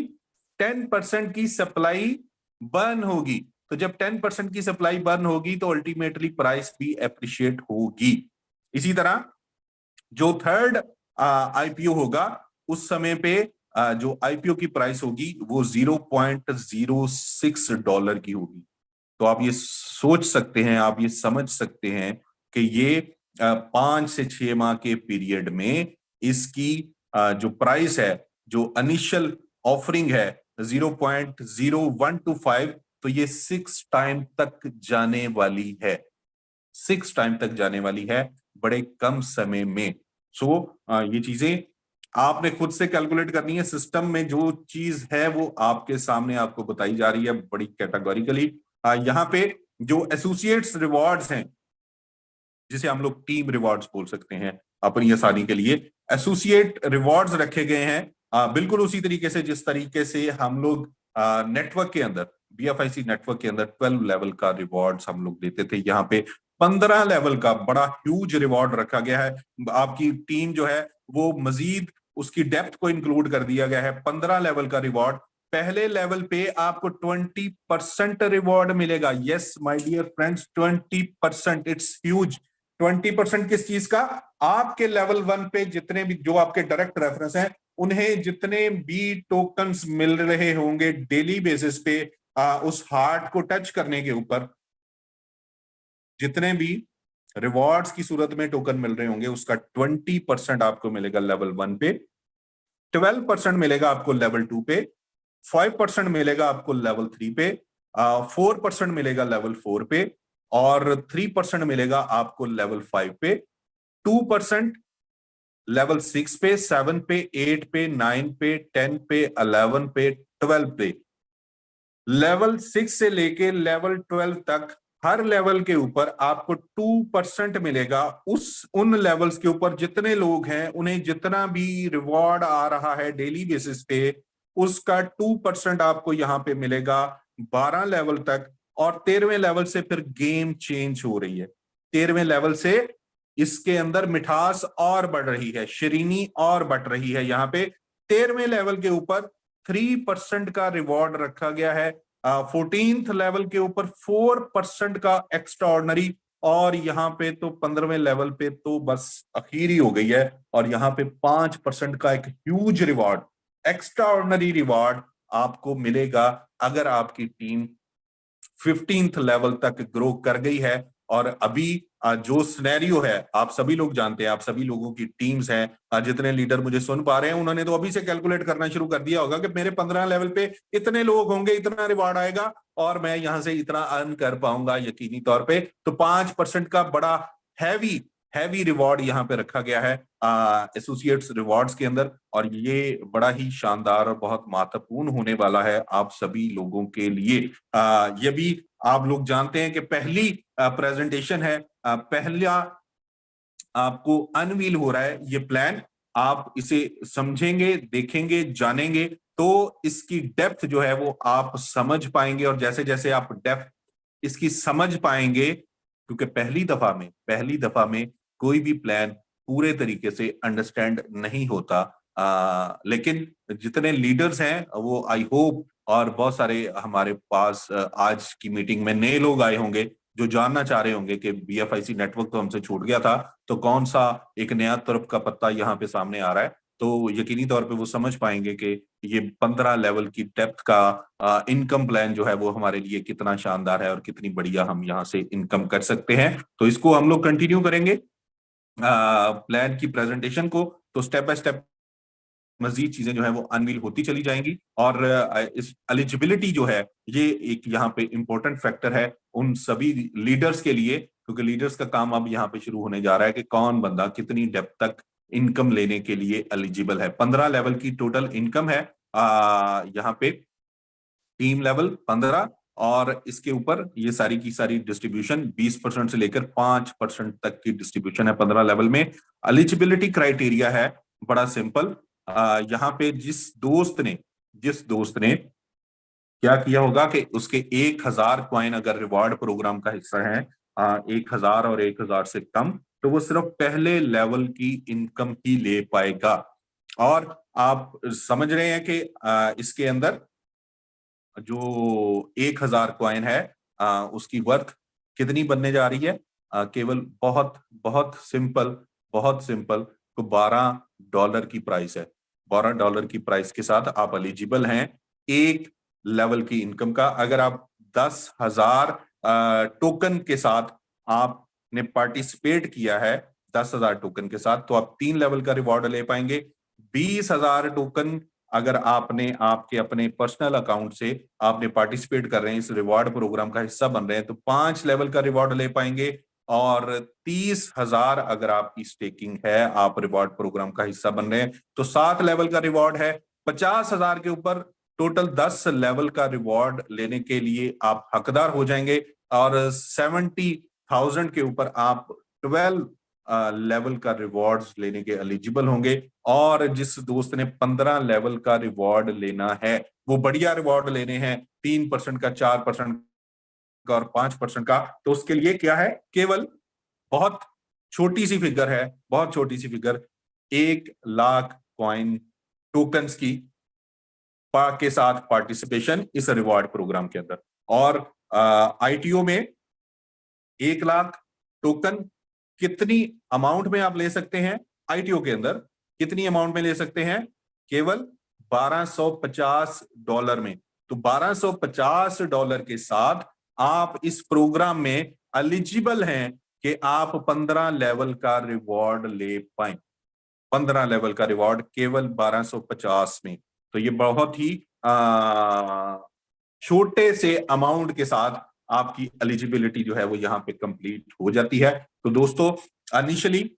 10% की सप्लाई बर्न होगी। तो जब 10% की सप्लाई बर्न होगी तो अल्टीमेटली प्राइस भी अप्रिशिएट होगी। इसी तरह जो थर्ड आईपीओ होगा, उस समय पे जो आईपीओ की प्राइस होगी वो $0.06 की होगी। तो आप ये सोच सकते हैं, आप ये समझ सकते हैं कि ये 5 से 6 माह के पीरियड में इसकी जो प्राइस है, जो इनिशियल ऑफरिंग है 0.0125, तो ये 6 टाइम तक जाने वाली है, 6 टाइम तक जाने वाली है बड़े कम समय में। सो ये चीजें आपने खुद से कैलकुलेट करनी है। सिस्टम में जो चीज है वो आपके सामने आपको बताई जा रही है बड़ी कैटेगोरिकली। यहाँ पे जो एसोसिएट्स रिवॉर्ड्स हैं, जिसे हम लोग टीम रिवॉर्ड्स बोल सकते हैं अपनी आसानी के लिए, एसोसिएट रिवॉर्ड्स रखे गए हैं बिल्कुल उसी तरीके से जिस तरीके से हम लोग नेटवर्क के अंदर, बीएफआईसी नेटवर्क के अंदर 12 लेवल का रिवॉर्ड्स हम लोग देते थे। यहाँ पे 15 लेवल का बड़ा ह्यूज रिवॉर्ड रखा गया है। आपकी टीम जो है वो मजीद उसकी डेप्थ को इंक्लूड कर दिया गया है। 15 लेवल का रिवॉर्ड, पहले लेवल पे आपको 20% रिवॉर्ड मिलेगा। Yes my dear friends, 20%, it's huge. 20% किस चीज का? आपके लेवल 1 पे जितने भी जो आपके डायरेक्ट रेफरेंस हैं, उन्हें जितने भी टोकन्स मिल रहे होंगे डेली बेसिस पे, उस हार्ट को टच करने के ऊपर जितने भी रिवॉर्ड्स की सूरत में टोकन मिल रहे होंगे, उसका 20% आपको मिलेगा लेवल 1 पे, 12% मिलेगा आपको लेवल 2 पे, 5% मिलेगा आपको लेवल 3 पे, 4% मिलेगा लेवल 4 पे, और 3% मिलेगा आपको लेवल 5 पे, 2% लेवल 6 पे, 7 पे, 8 पे, 9 पे, 10 पे, 11 पे, 12 पे। लेवल 6 से लेके लेवल 12 तक हर लेवल के ऊपर आपको 2% मिलेगा। उन लेवल्स के ऊपर जितने लोग हैं उन्हें जितना भी रिवॉर्ड आ रहा है डेली बेसिस पे, उसका 2% आपको यहां पे मिलेगा 12 लेवल तक। और 13वें लेवल से फिर गेम चेंज हो रही है। 13वें लेवल से इसके अंदर मिठास और बढ़ रही है, श्रीनी और बढ़ रही है। यहाँ पे 13वें लेवल के ऊपर 3% का रिवॉर्ड रखा गया है। 14th लेवल के ऊपर 4% का एक्स्ट्रा ऑर्डनरी। और यहाँ पे तो 15वें लेवल पे तो बस अखीर ही हो गई है। और यहाँ पे 5% का एक huge reward, extra ordinary reward आपको मिलेगा अगर आपकी टीम 15th लेवल तक ग्रो कर गई है। और अभी जो सिनेरियो है आप सभी लोग जानते हैं, आप सभी लोगों की टीम्स हैं, जितने लीडर मुझे सुन पा रहे हैं उन्होंने तो अभी से कैलकुलेट करना शुरू कर दिया होगा कि मेरे 15 लेवल पे इतने लोग होंगे, इतना रिवार्ड आएगा और मैं यहां से इतना अर्न कर पाऊंगा यकीनी तौर पे। तो 5% का बड़ा हैवी हैवी रिवॉर्ड यहाँ पे रखा गया है एसोसिएट्स रिवॉर्ड्स के अंदर। और ये बड़ा ही शानदार और बहुत महत्वपूर्ण होने वाला है आप सभी लोगों के लिए। ये भी आप लोग जानते हैं कि पहली प्रेजेंटेशन है, पहला आपको अनवील हो रहा है ये प्लान। आप इसे समझेंगे, देखेंगे, जानेंगे तो इसकी डेप्थ जो है वो आप समझ पाएंगे। और जैसे जैसे आप डेप्थ इसकी समझ पाएंगे, क्योंकि पहली दफा में कोई भी प्लान पूरे तरीके से अंडरस्टैंड नहीं होता। लेकिन जितने लीडर्स हैं वो आई होप, और बहुत सारे हमारे पास आज की मीटिंग में नए लोग आए होंगे जो जानना चाह रहे होंगे कि बीएफआईसी नेटवर्क तो हमसे छूट गया था, तो कौन सा एक नया तरफ का पत्ता यहाँ पे सामने आ रहा है। तो यकीनी तौर पे वो समझ पाएंगे कि ये 15 लेवल की डेप्थ का इनकम प्लान जो है वो हमारे लिए कितना शानदार है और कितनी बढ़िया हम यहाँ से इनकम कर सकते हैं। तो इसको हम लोग कंटिन्यू करेंगे प्लान की प्रेजेंटेशन को। तो स्टेप बाय स्टेप मजीद चीजें जो है वो अनवील होती चली जाएंगी। और इस एलिजिबिलिटी जो है ये एक यहाँ पे इंपॉर्टेंट फैक्टर है उन सभी लीडर्स के लिए, क्योंकि लीडर्स का काम अब यहाँ पे शुरू होने जा रहा है कि कौन बंदा कितनी डेप्थ तक इनकम लेने के लिए एलिजिबल है। 15 लेवल की टोटल इनकम है यहाँ पे, टीम लेवल 15, और इसके ऊपर ये सारी की सारी डिस्ट्रीब्यूशन 20% से लेकर 5% तक की डिस्ट्रीब्यूशन है 15 लेवल में। एलिजिबिलिटी क्राइटेरिया है बड़ा सिंपल। यहाँ पे जिस दोस्त ने क्या किया होगा कि उसके 1000 कॉइन अगर रिवॉर्ड प्रोग्राम का हिस्सा है, 1000 और 1000 से कम, तो वो सिर्फ पहले लेवल की इनकम ही ले पाएगा। और आप समझ रहे हैं कि इसके अंदर जो 1000 कॉइन है उसकी वर्थ कितनी बनने जा रही है। केवल बहुत बहुत सिंपल तो $12 की प्राइस है। $12 की प्राइस के साथ आप एलिजिबल हैं एक लेवल की इनकम का। अगर आप 10,000 टोकन के साथ आपने पार्टिसिपेट किया है, 10,000 टोकन के साथ, तो आप 3 लेवल का रिवॉर्ड ले पाएंगे। 20,000 टोकन अगर आपने आपके अपने पर्सनल अकाउंट से आपने पार्टिसिपेट कर रहे हैं, इस रिवॉर्ड प्रोग्राम का हिस्सा बन रहे हैं, तो 5 लेवल का रिवॉर्ड ले पाएंगे। और 30,000 अगर आपकी स्टेकिंग है, आप रिवॉर्ड प्रोग्राम का हिस्सा बन रहे हैं, तो 7 लेवल का रिवॉर्ड है। 50,000 के ऊपर टोटल 10 लेवल का रिवॉर्ड लेने के लिए आप हकदार हो जाएंगे। और 70,000 के ऊपर आप 12 लेवल का रिवॉर्ड्स लेने के एलिजिबल होंगे। और जिस दोस्त ने 15 लेवल का रिवॉर्ड लेना है, वो बढ़िया रिवॉर्ड लेने हैं 3% का, 4% का और 5% का, तो उसके लिए क्या है, केवल बहुत छोटी सी फिगर है, बहुत छोटी सी फिगर, 1 लाख कॉइन टोकन्स की के साथ पार्टिसिपेशन इस रिवॉर्ड प्रोग्राम के अंदर। और आईटीओ में 1 लाख टोकन कितनी अमाउंट में आप ले सकते हैं, आईटीओ के अंदर कितनी अमाउंट में ले सकते हैं, केवल $1250 में। तो $1250 के साथ आप इस प्रोग्राम में एलिजिबल हैं कि आप 15 लेवल का रिवॉर्ड ले पाए। 15 लेवल का रिवॉर्ड केवल 1250 में। तो ये बहुत ही छोटे से अमाउंट के साथ आपकी एलिजिबिलिटी जो है वो यहाँ पे कंप्लीट हो जाती है। तो दोस्तों इनिशियली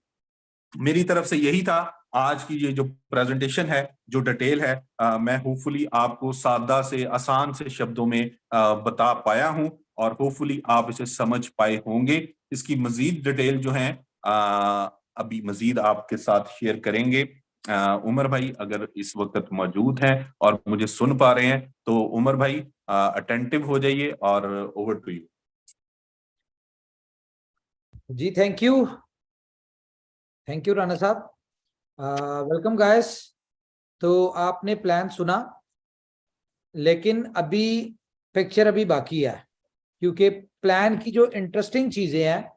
मेरी तरफ से यही था। आज की ये जो प्रेजेंटेशन है, जो डिटेल है, मैं होपफुली आपको सादा से आसान से शब्दों में बता पाया हूं और होपफुली आप इसे समझ पाए होंगे। इसकी मजीद डिटेल जो है अभी मजीद आपके साथ शेयर करेंगे। उमर भाई अगर इस वक्त मौजूद हैं और मुझे सुन पा रहे हैं तो उमर भाई अटेंटिव हो जाइए और ओवर टू यू जी। थैंक यू राणा साहब। Welcome guys. तो आपने प्लान सुना, लेकिन अभी पिक्चर अभी बाकी है, क्योंकि प्लान की जो इंटरेस्टिंग चीजें हैं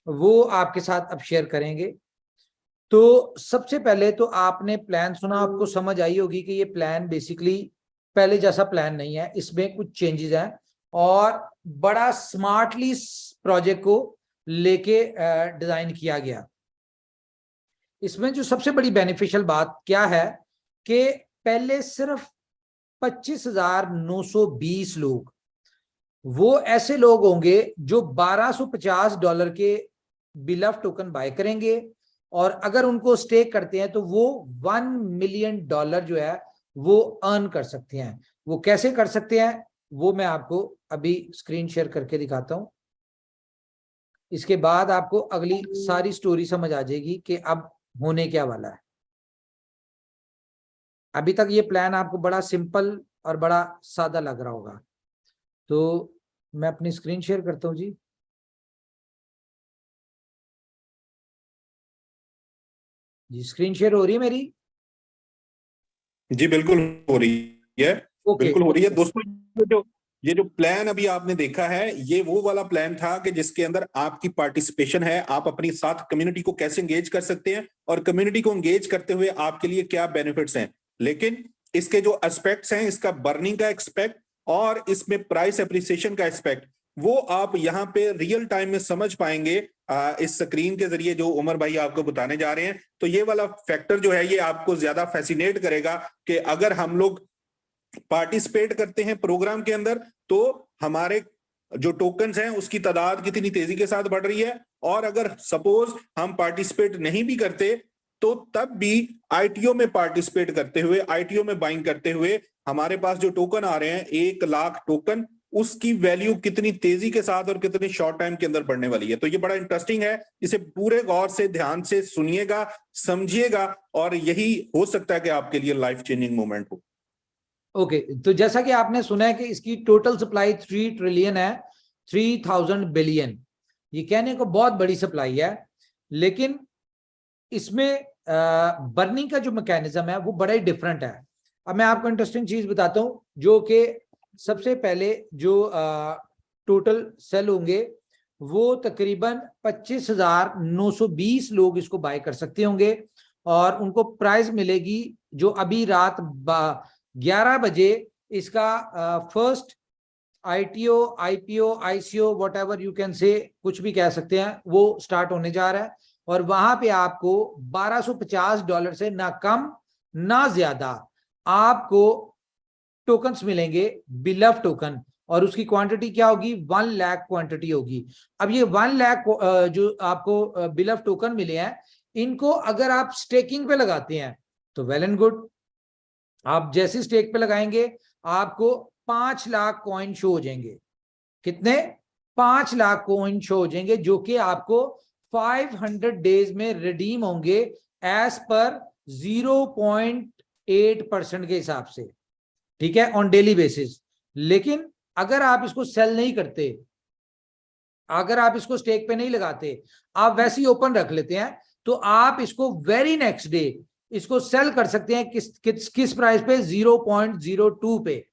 वो आपके साथ अब शेयर करेंगे। तो सबसे पहले तो आपने प्लान सुना, आपको समझ आई होगी कि ये प्लान बेसिकली पहले जैसा प्लान नहीं है, इसमें कुछ चेंजेस हैं और बड़ा स्मार्टली प्रोजेक्ट को लेके डिजाइन किया गया। इसमें जो सबसे बड़ी बेनिफिशियल बात क्या है कि पहले सिर्फ 25,920 लोग, वो ऐसे लोग होंगे जो $1250 के बिलफ टोकन बाय करेंगे और अगर उनको स्टेक करते हैं तो वो $1 मिलियन जो है वो अर्न कर सकते हैं। वो कैसे कर सकते हैं वो मैं आपको अभी स्क्रीन शेयर करके दिखाता हूं। इसके बाद आपको अगली सारी स्टोरी समझ आ जाएगी कि अब होने क्या वाला है। अभी तक ये प्लान आपको बड़ा सिंपल और बड़ा सादा लग रहा होगा। तो मैं अपनी स्क्रीन शेयर करता हूं जी। स्क्रीन शेयर हो रही है मेरी? जी बिल्कुल हो रही है। ओके। बिल्कुल हो रही है दोस्तों। ये जो प्लान अभी आपने देखा है, ये वो वाला प्लान था कि जिसके अंदर आपकी पार्टिसिपेशन है, आप अपनी साथ कम्युनिटी को कैसे एंगेज कर सकते हैं और कम्युनिटी को एंगेज करते हुए आपके लिए क्या बेनिफिट्स हैं। लेकिन इसके जो एस्पेक्ट्स हैं, इसका बर्निंग का एक्सपेक्ट और इसमें प्राइस एप्रिसिएशन का एक्सपेक्ट, वो आप यहाँ पे रियल टाइम में समझ पाएंगे इस स्क्रीन के जरिए जो उमर भाई आपको बताने जा रहे हैं। तो ये वाला फैक्टर जो है ये आपको ज्यादा फैसिनेट करेगा कि अगर हम लोग पार्टिसिपेट करते हैं प्रोग्राम के अंदर तो हमारे जो टोकन्स हैं उसकी तादाद कितनी तेजी के साथ बढ़ रही है, और अगर सपोज हम पार्टिसिपेट नहीं भी करते तो तब भी आईटीओ में पार्टिसिपेट करते हुए, आईटीओ में बाइंग करते हुए हमारे पास जो टोकन आ रहे हैं 1,00,000 टोकन, उसकी वैल्यू कितनी तेजी के साथ और कितने शॉर्ट टाइम के अंदर बढ़ने वाली है। तो ये बड़ा इंटरेस्टिंग है, इसे पूरे गौर से ध्यान से सुनिएगा, समझिएगा और यही हो सकता है कि आपके लिए लाइफ चेंजिंग मोमेंट हो। ओके। तो जैसा कि आपने सुना है कि इसकी टोटल सप्लाई 3 ट्रिलियन है, 3000 बिलियन। ये कहने को बहुत बड़ी सप्लाई है, लेकिन इसमें बर्निंग का जो मैकेनिज्म है वो बड़ा ही डिफरेंट है। अब मैं आपको इंटरेस्टिंग चीज बताता हूं, जो कि सबसे पहले जो टोटल सेल होंगे वो तकरीबन 25,920 लोग इसको बाय कर सकते होंगे और उनको प्राइस मिलेगी जो अभी रात 11 बजे इसका first ITO, IPO, ICO, what ever you can say, कुछ भी कह सकते हैं, वो स्टार्ट होने जा रहा है। और वहां पे आपको $1250 से ना कम ना ज्यादा आपको टोकन्स मिलेंगे, बिलव टोकन, और उसकी क्वांटिटी क्या होगी? 1 लाख क्वांटिटी होगी। अब ये 1 लाख जो आपको बिलव टोकन मिले हैं, इनको अगर आप स्टेकिंग पे लगाते हैं तो वेल एंड गुड। आप जैसे स्टेक पे लगाएंगे आपको 5 लाख कॉइन शो हो जाएंगे। कितने? 5 लाख कॉइन शो हो जाएंगे, जो कि आपको 500 डेज में रिडीम होंगे एज पर 0.8% के हिसाब से, ठीक है, ऑन डेली बेसिस। लेकिन अगर आप इसको सेल नहीं करते, अगर आप इसको स्टेक पे नहीं लगाते, आप वैसे ही ओपन रख लेते हैं, तो आप इसको वेरी नेक्स्ट डे इसको सेल कर सकते हैं किस प्राइस पे? 0.02 पे।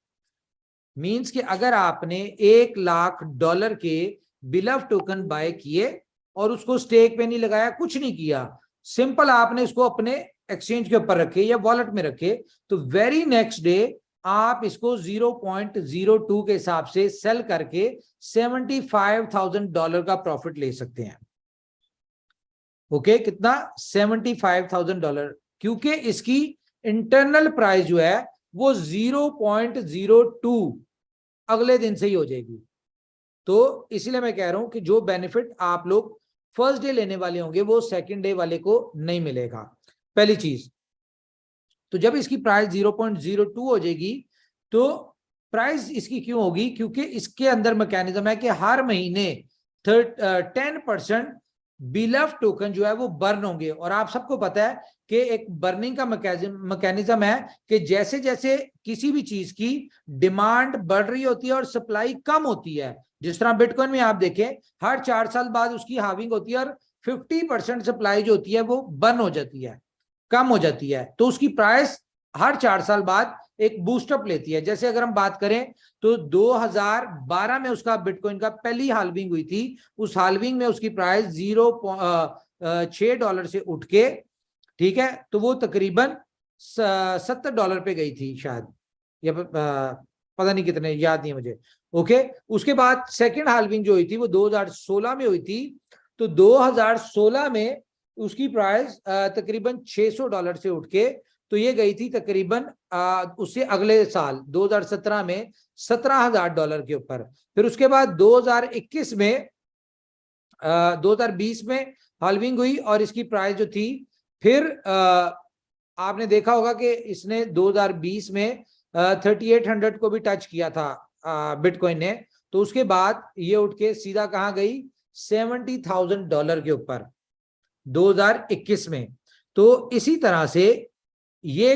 मींस कि अगर आपने $1,00,000 के बिलव टोकन बाय किए और उसको स्टेक पे नहीं लगाया, कुछ नहीं किया, सिंपल आपने इसको अपने एक्सचेंज के ऊपर रखे या वॉलेट में रखे, तो वेरी नेक्स्ट डे आप इसको 0.02 के हिसाब से सेल करके $75,000 का प्रॉफिट ले सकते हैं। ओके, कितना? $75,000, क्योंकि इसकी इंटरनल प्राइस जो है वो 0.02 अगले दिन से ही हो जाएगी। तो इसलिए मैं कह रहा हूं कि जो बेनिफिट आप लोग फर्स्ट डे लेने वाले होंगे वो सेकंड डे वाले को नहीं मिलेगा, पहली चीज। तो जब इसकी प्राइस 0.02 हो जाएगी तो प्राइस इसकी क्यों होगी, क्योंकि इसके अंदर मैकेनिज्म है कि हर महीने 10% बिलफ टोकन जो है वो बर्न होंगे। और आप सबको पता है कि एक बर्निंग का मैकेनिज्म है कि जैसे जैसे किसी भी चीज की डिमांड बढ़ रही होती है और सप्लाई कम होती है, जिस तरह बिटकॉइन में आप देखें हर 4 साल बाद उसकी हार्विंग होती है और 50% सप्लाई जो होती है वो बर्न हो जाती है, कम हो जाती है, तो उसकी प्राइस हर 4 साल बाद एक बूस्टअप लेती है। जैसे अगर हम बात करें तो 2012 में उसका बिटकॉइन का पहली हाल्विंग हुई थी, उस हाल्विंग में उसकी प्राइस $6 से उठ के, ठीक है, तो वो तकरीबन $70 पे गई थी शायद, या पता नहीं कितने, याद नहीं मुझे। ओके, उसके बाद सेकंड हाल्विंग जो हुई थी वो 2016 में हुई थी, तो 2016 में उसकी प्राइस तकरीबन $600 से उठ के तो ये गई थी तकरीबन उससे अगले साल 2017 में $17,000 के ऊपर। फिर उसके बाद 2021 में 2020 में हाल्विंग हुई और इसकी प्राइस जो थी, फिर आपने देखा होगा कि इसने 2020 में 3800 को भी टच किया था बिटकॉइन ने, तो उसके बाद ये उठ के सीधा कहाँ गई, $70,000 के ऊपर 2021 में। तो इसी तरह से ये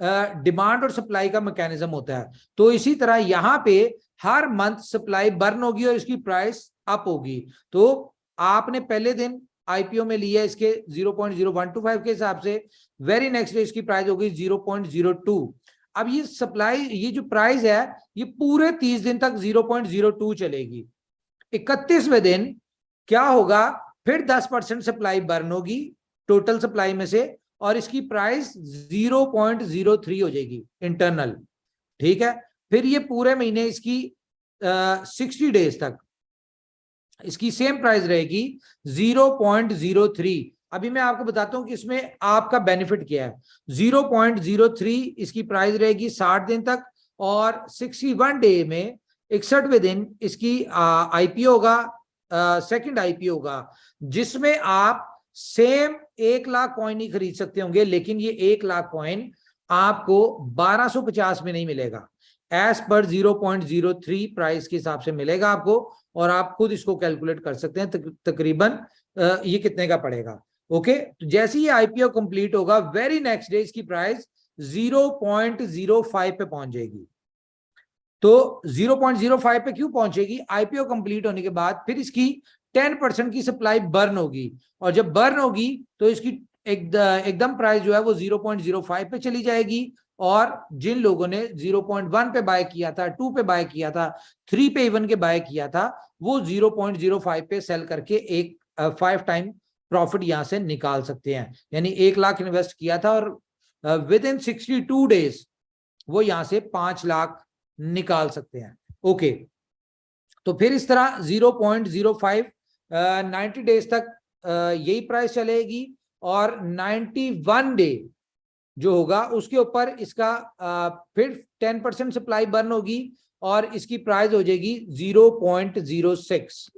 डिमांड और सप्लाई का मैकेनिज्म होता है। तो इसी तरह यहाँ पे हर मंथ सप्लाई बर्न होगी और इसकी प्राइस अप होगी। तो आपने पहले दिन आईपीओ में लिया इसके 0.0125 के हिसाब से, वेरी नेक्स्ट डे इसकी प्राइस होगी 0.02। अब ये सप्लाई, ये जो प्राइस है ये पूरे 30 दिन तक 0.02 चलेगी। 31वें दिन क्या होगा, फिर 10% सप्लाई बर्न होगी टोटल सप्लाई में से और इसकी प्राइस 0.03 हो जाएगी इंटरनल, ठीक है। फिर ये पूरे महीने इसकी 60 डेज तक इसकी सेम प्राइस रहेगी 0.03। अभी मैं आपको बताता हूं कि इसमें आपका बेनिफिट क्या है। 0.03 इसकी प्राइस रहेगी 60 दिन तक और 61 डे में 61वें दिन इसकी आईपीओ होगा, सेकंड आईपीओ होगा, जिसमें आप सेम 1 लाख कॉइन ही खरीद सकते होंगे, लेकिन ये 1 लाख कॉइन आपको 1250 में नहीं मिलेगा, एज पर 0.03 प्राइस के हिसाब से मिलेगा आपको, और आप खुद इसको कैलकुलेट कर सकते हैं तकरीबन ये कितने का पड़ेगा। ओके, तो जैसे ही आईपीओ कंप्लीट होगा वेरी नेक्स्ट डे इसकी प्राइस 0.05 पे पहुंच जाएगी। तो 0.05 पे क्यों पहुंचेगी, आईपीओ कंप्लीट होने के बाद फिर इसकी 10% की सप्लाई बर्न होगी, और जब बर्न होगी तो इसकी एकदम प्राइस जो है वो 0.05 पे चली जाएगी। और जिन लोगों ने 0.1 पे बाय किया था, 2 पे बाय किया था, 3 पे इवन के बाय किया था, वो 0.05 पे सेल करके एक 5 टाइम प्रॉफिट यहां से निकाल सकते हैं। यानी 1 लाख इन्वेस्ट किया था और विद इन 62 डेज वो यहां से 5 लाख निकाल सकते हैं। ओके, तो फिर इस तरह 0.05 90 डेज तक यही प्राइस चलेगी और 91 डे जो होगा उसके ऊपर इसका फिर 10% सप्लाई बर्न होगी और इसकी प्राइस हो जाएगी 0.06।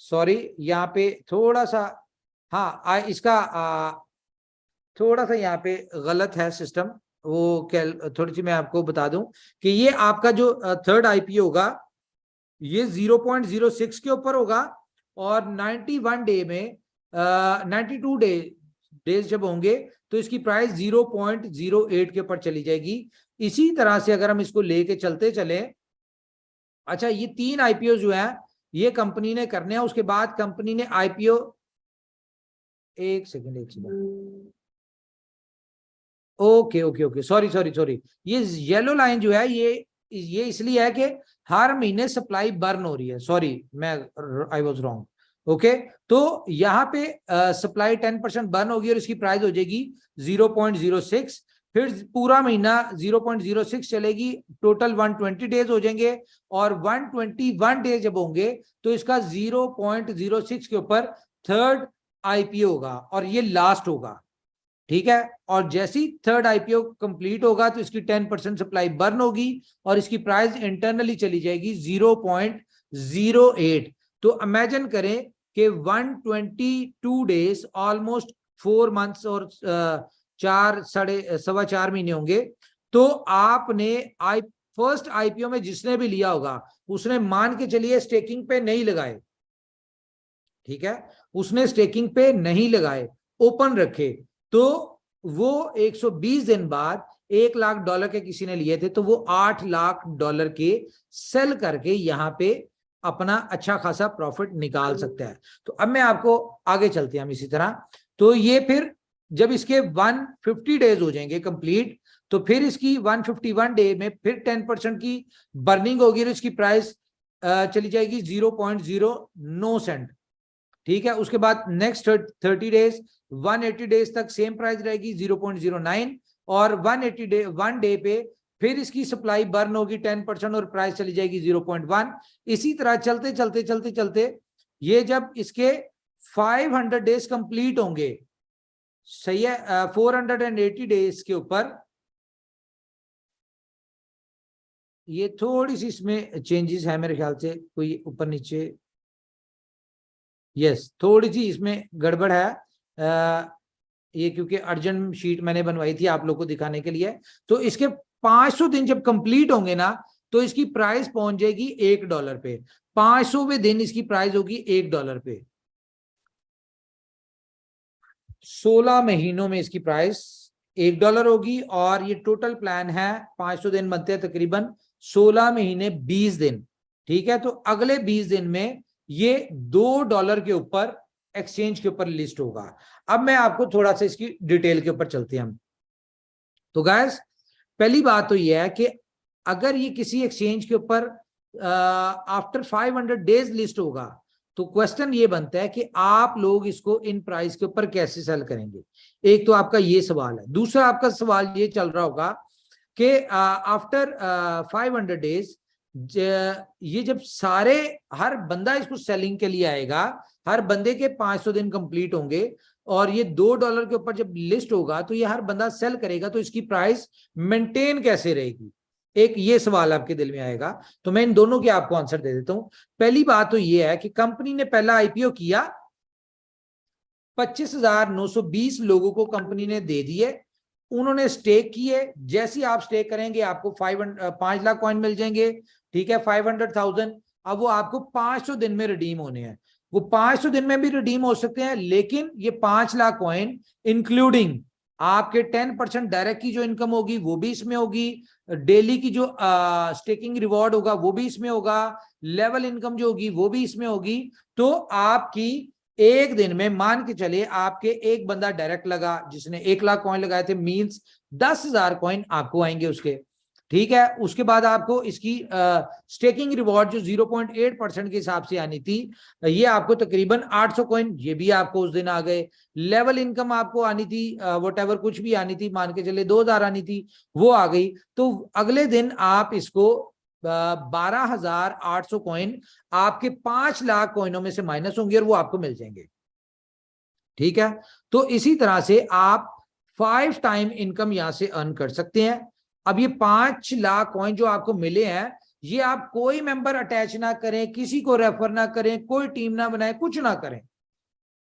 सॉरी, यहाँ पे थोड़ा सा, हाँ इसका थोड़ा सा यहाँ पे गलत है सिस्टम, वो थोड़ी सी मैं आपको बता दूं कि ये आपका जो थर्ड आईपीओ होगा ये 0.06 के ऊपर होगा और 91 डे में 92 डेज जब होंगे तो इसकी प्राइस 0.08 के ऊपर चली जाएगी। इसी तरह से अगर हम इसको लेके चलते चले, अच्छा ये 3 आईपीओ जो है ये कंपनी ने करने हैं, उसके बाद कंपनी ने आईपीओ, एक second, okay okay okay, sorry, ये येलो लाइन जो है ये इसलिए है कि हर महीने सप्लाई बर्न हो रही है, सॉरी मैं आई वाज रॉन्ग। ओके, तो यहाँ पे सप्लाई 10% बर्न होगी और इसकी प्राइस हो जाएगी 0.06। फिर पूरा महीना 0.06 चलेगी, टोटल 120 डेज हो जाएंगे और 121 डेज जब होंगे तो इसका 0.06 के ऊपर थर्ड आईपीओ होगा और ये लास्ट होगा, ठीक है। और जैसे ही थर्ड आईपीओ कंप्लीट होगा तो इसकी 10% सप्लाई बर्न होगी और इसकी प्राइस इंटरनली चली जाएगी 1.08। तो इमेजिन करें कि 122 डेज, ऑलमोस्ट 4 मंथ्स और 4 महीने होंगे। तो आपने फर्स्ट आईपीओ में जिसने भी लिया होगा उसने मान के चलिए स्टेकिंग पे नहीं लगाए, ठीक है, उसने स्टेकिंग पे नहीं लगाए, ओपन रखे, तो वो 120 दिन बाद $1 लाख के किसी ने लिए थे, तो वो $8 लाख के सेल करके यहां पे अपना अच्छा खासा प्रॉफिट निकाल सकता है। तो अब मैं आपको आगे चलते हैं हम इसी तरह। तो ये फिर जब इसके 150 डेज हो जाएंगे कंप्लीट, तो फिर इसकी 151 डे में फिर 10% की बर्निंग होगी, तो इसकी प्राइस चली जाएगी 0.09 सेंट, ठीक है। उसके बाद नेक्स्ट 30 डेज 180 डेज तक सेम प्राइस रहेगी 0.09, और 1 डे पे फिर इसकी सप्लाई बर्न होगी 10% और प्राइस चली जाएगी 0.1। इसी तरह चलते चलते चलते चलते ये जब इसके 500 डेज कंप्लीट होंगे, सही है, 480 डेज के ऊपर, ये थोड़ी सी इसमें चेंजेस है मेरे ख्याल से, कोई ऊपर नीचे, यस थोड़ी सी इसमें गड़बड़ है। ये क्योंकि अर्जेंट शीट मैंने बनवाई थी आप लोग को दिखाने के लिए। तो इसके 500 दिन जब कंप्लीट होंगे ना, तो इसकी प्राइस पहुंच जाएगी $1 पे। 500वें दिन इसकी प्राइस होगी $1 पे। 16 महीनों में इसकी प्राइस $1 होगी, और ये टोटल प्लान है 500 दिन बनते हैं तकरीबन 16 महीने 20 दिन, ठीक है। तो अगले 20 दिन में ये $2 के ऊपर एक्सचेंज के ऊपर लिस्ट होगा। अब मैं आपको थोड़ा सा इसकी डिटेल के ऊपर चलते हैं हम। तो गाइस पहली बात तो ये है कि अगर ये किसी एक्सचेंज के ऊपर आफ्टर 500 डेज लिस्ट होगा, तो क्वेश्चन ये बनता है कि आप लोग इसको इन प्राइस के ऊपर कैसे सेल करेंगे। एक तो आपका ये सवाल है। दूसरा आपका सवाल ये चल रहा होगा कि आफ्टर 500 डेज ये जब सारे हर बंदा इसको सेलिंग के लिए आएगा, हर बंदे के 500 दिन कंप्लीट होंगे, और ये $2 के ऊपर जब लिस्ट होगा, तो ये हर बंदा सेल करेगा, तो इसकी प्राइस मेंटेन कैसे रहेगी, एक ये सवाल आपके दिल में आएगा। तो मैं इन दोनों के आपको आंसर दे देता हूं। पहली बात तो ये है कि कंपनी ने पहला आईपीओ किया, 25,920 लोगों को कंपनी ने दे दिए, उन्होंने स्टेक किए। जैसे ही आप स्टेक करेंगे आपको 5 लाख कॉइन मिल जाएंगे, ठीक है, 500,000। अब वो आपको 500 दिन में रिडीम होने हैं। वो 500 दिन में भी रिडीम हो सकते हैं, लेकिन ये 5 लाख कॉइन इंक्लूडिंग आपके 10% डायरेक्ट की जो इनकम होगी वो भी इसमें होगी, डेली की जो स्टेकिंग रिवॉर्ड होगा वो भी इसमें होगा, लेवल इनकम जो होगी वो भी इसमें होगी। तो आपकी एक दिन में मान के चले आपके एक बंदा डायरेक्ट लगा जिसने 1 लाख कॉइन लगाए थे, मींस 10,000 कॉइन आपको आएंगे उसके, ठीक है। उसके बाद आपको इसकी स्टेकिंग रिवॉर्ड जो 0.8% के हिसाब से आनी थी, ये आपको तकरीबन 800 कॉइन, ये भी आपको उस दिन आ गए। लेवल इनकम आपको आनी थी वट कुछ भी आनी थी, मान के चले 2,000 आनी थी, वो आ गई। तो अगले दिन आप इसको 12,800 कॉइन आपके 5 लाख कॉइनों में से माइनस होंगे और वो आपको मिल जाएंगे, ठीक है। तो इसी तरह से आप 5 टाइम इनकम यहां से अर्न कर सकते हैं। अब ये 5 लाख कॉइन जो आपको मिले हैं, ये आप कोई मेंबर अटैच ना करें, किसी को रेफर ना करें, कोई टीम ना बनाए, कुछ ना करें,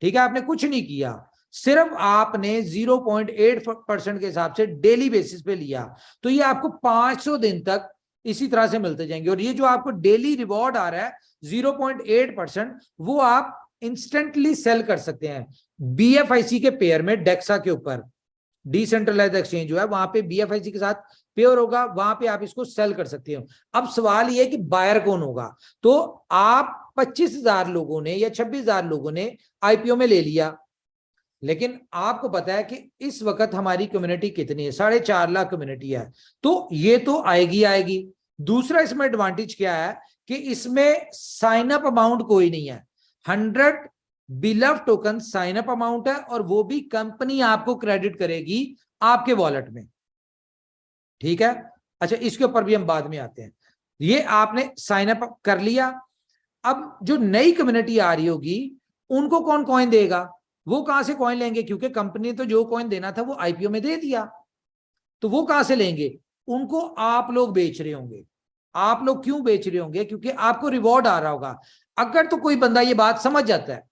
ठीक है। आपने कुछ नहीं किया, सिर्फ आपने 0.8% के हिसाब से डेली बेसिस पे लिया, तो ये आपको 500 दिन तक इसी तरह से मिलते जाएंगे। और ये जो आपको डेली रिवॉर्ड आ रहा है 0.8%, वो आप इंस्टेंटली सेल कर सकते हैं बीएफआईसी के पेयर में, डेक्सा के ऊपर डिसेंट्रलाइज एक्सचेंज जो है वहां पे बीएफआईसी के साथ पेयर होगा, वहां पे आप इसको सेल कर सकते हो। अब सवाल ये है कि बायर कौन होगा। तो आप 25,000 लोगों ने या 26,000 लोगों ने आईपीओ में ले लिया, लेकिन आपको पता है कि इस वक्त हमारी कम्युनिटी कितनी है, 4.5 लाख कम्युनिटी है, तो ये तो आएगी आएगी। दूसरा इसमें एडवांटेज क्या है कि इसमें साइन अप अमाउंट कोई नहीं है, 100 बिलव टोकन साइन अप अमाउंट है, और वो भी कंपनी आपको क्रेडिट करेगी आपके वॉलेट में, ठीक है। अच्छा, इसके ऊपर भी हम बाद में आते हैं। ये आपने साइन अप कर लिया। अब जो नई कम्युनिटी आ रही होगी उनको कौन कॉइन देगा, वो कहां से कॉइन लेंगे, क्योंकि कंपनी तो जो कॉइन देना था वो आईपीओ में दे दिया, तो वो कहां से लेंगे, उनको आप लोग बेच रहे होंगे। आप लोग क्यों बेच रहे होंगे? क्योंकि आपको रिवॉर्ड आ रहा होगा। अगर तो कोई बंदा ये बात समझ जाता है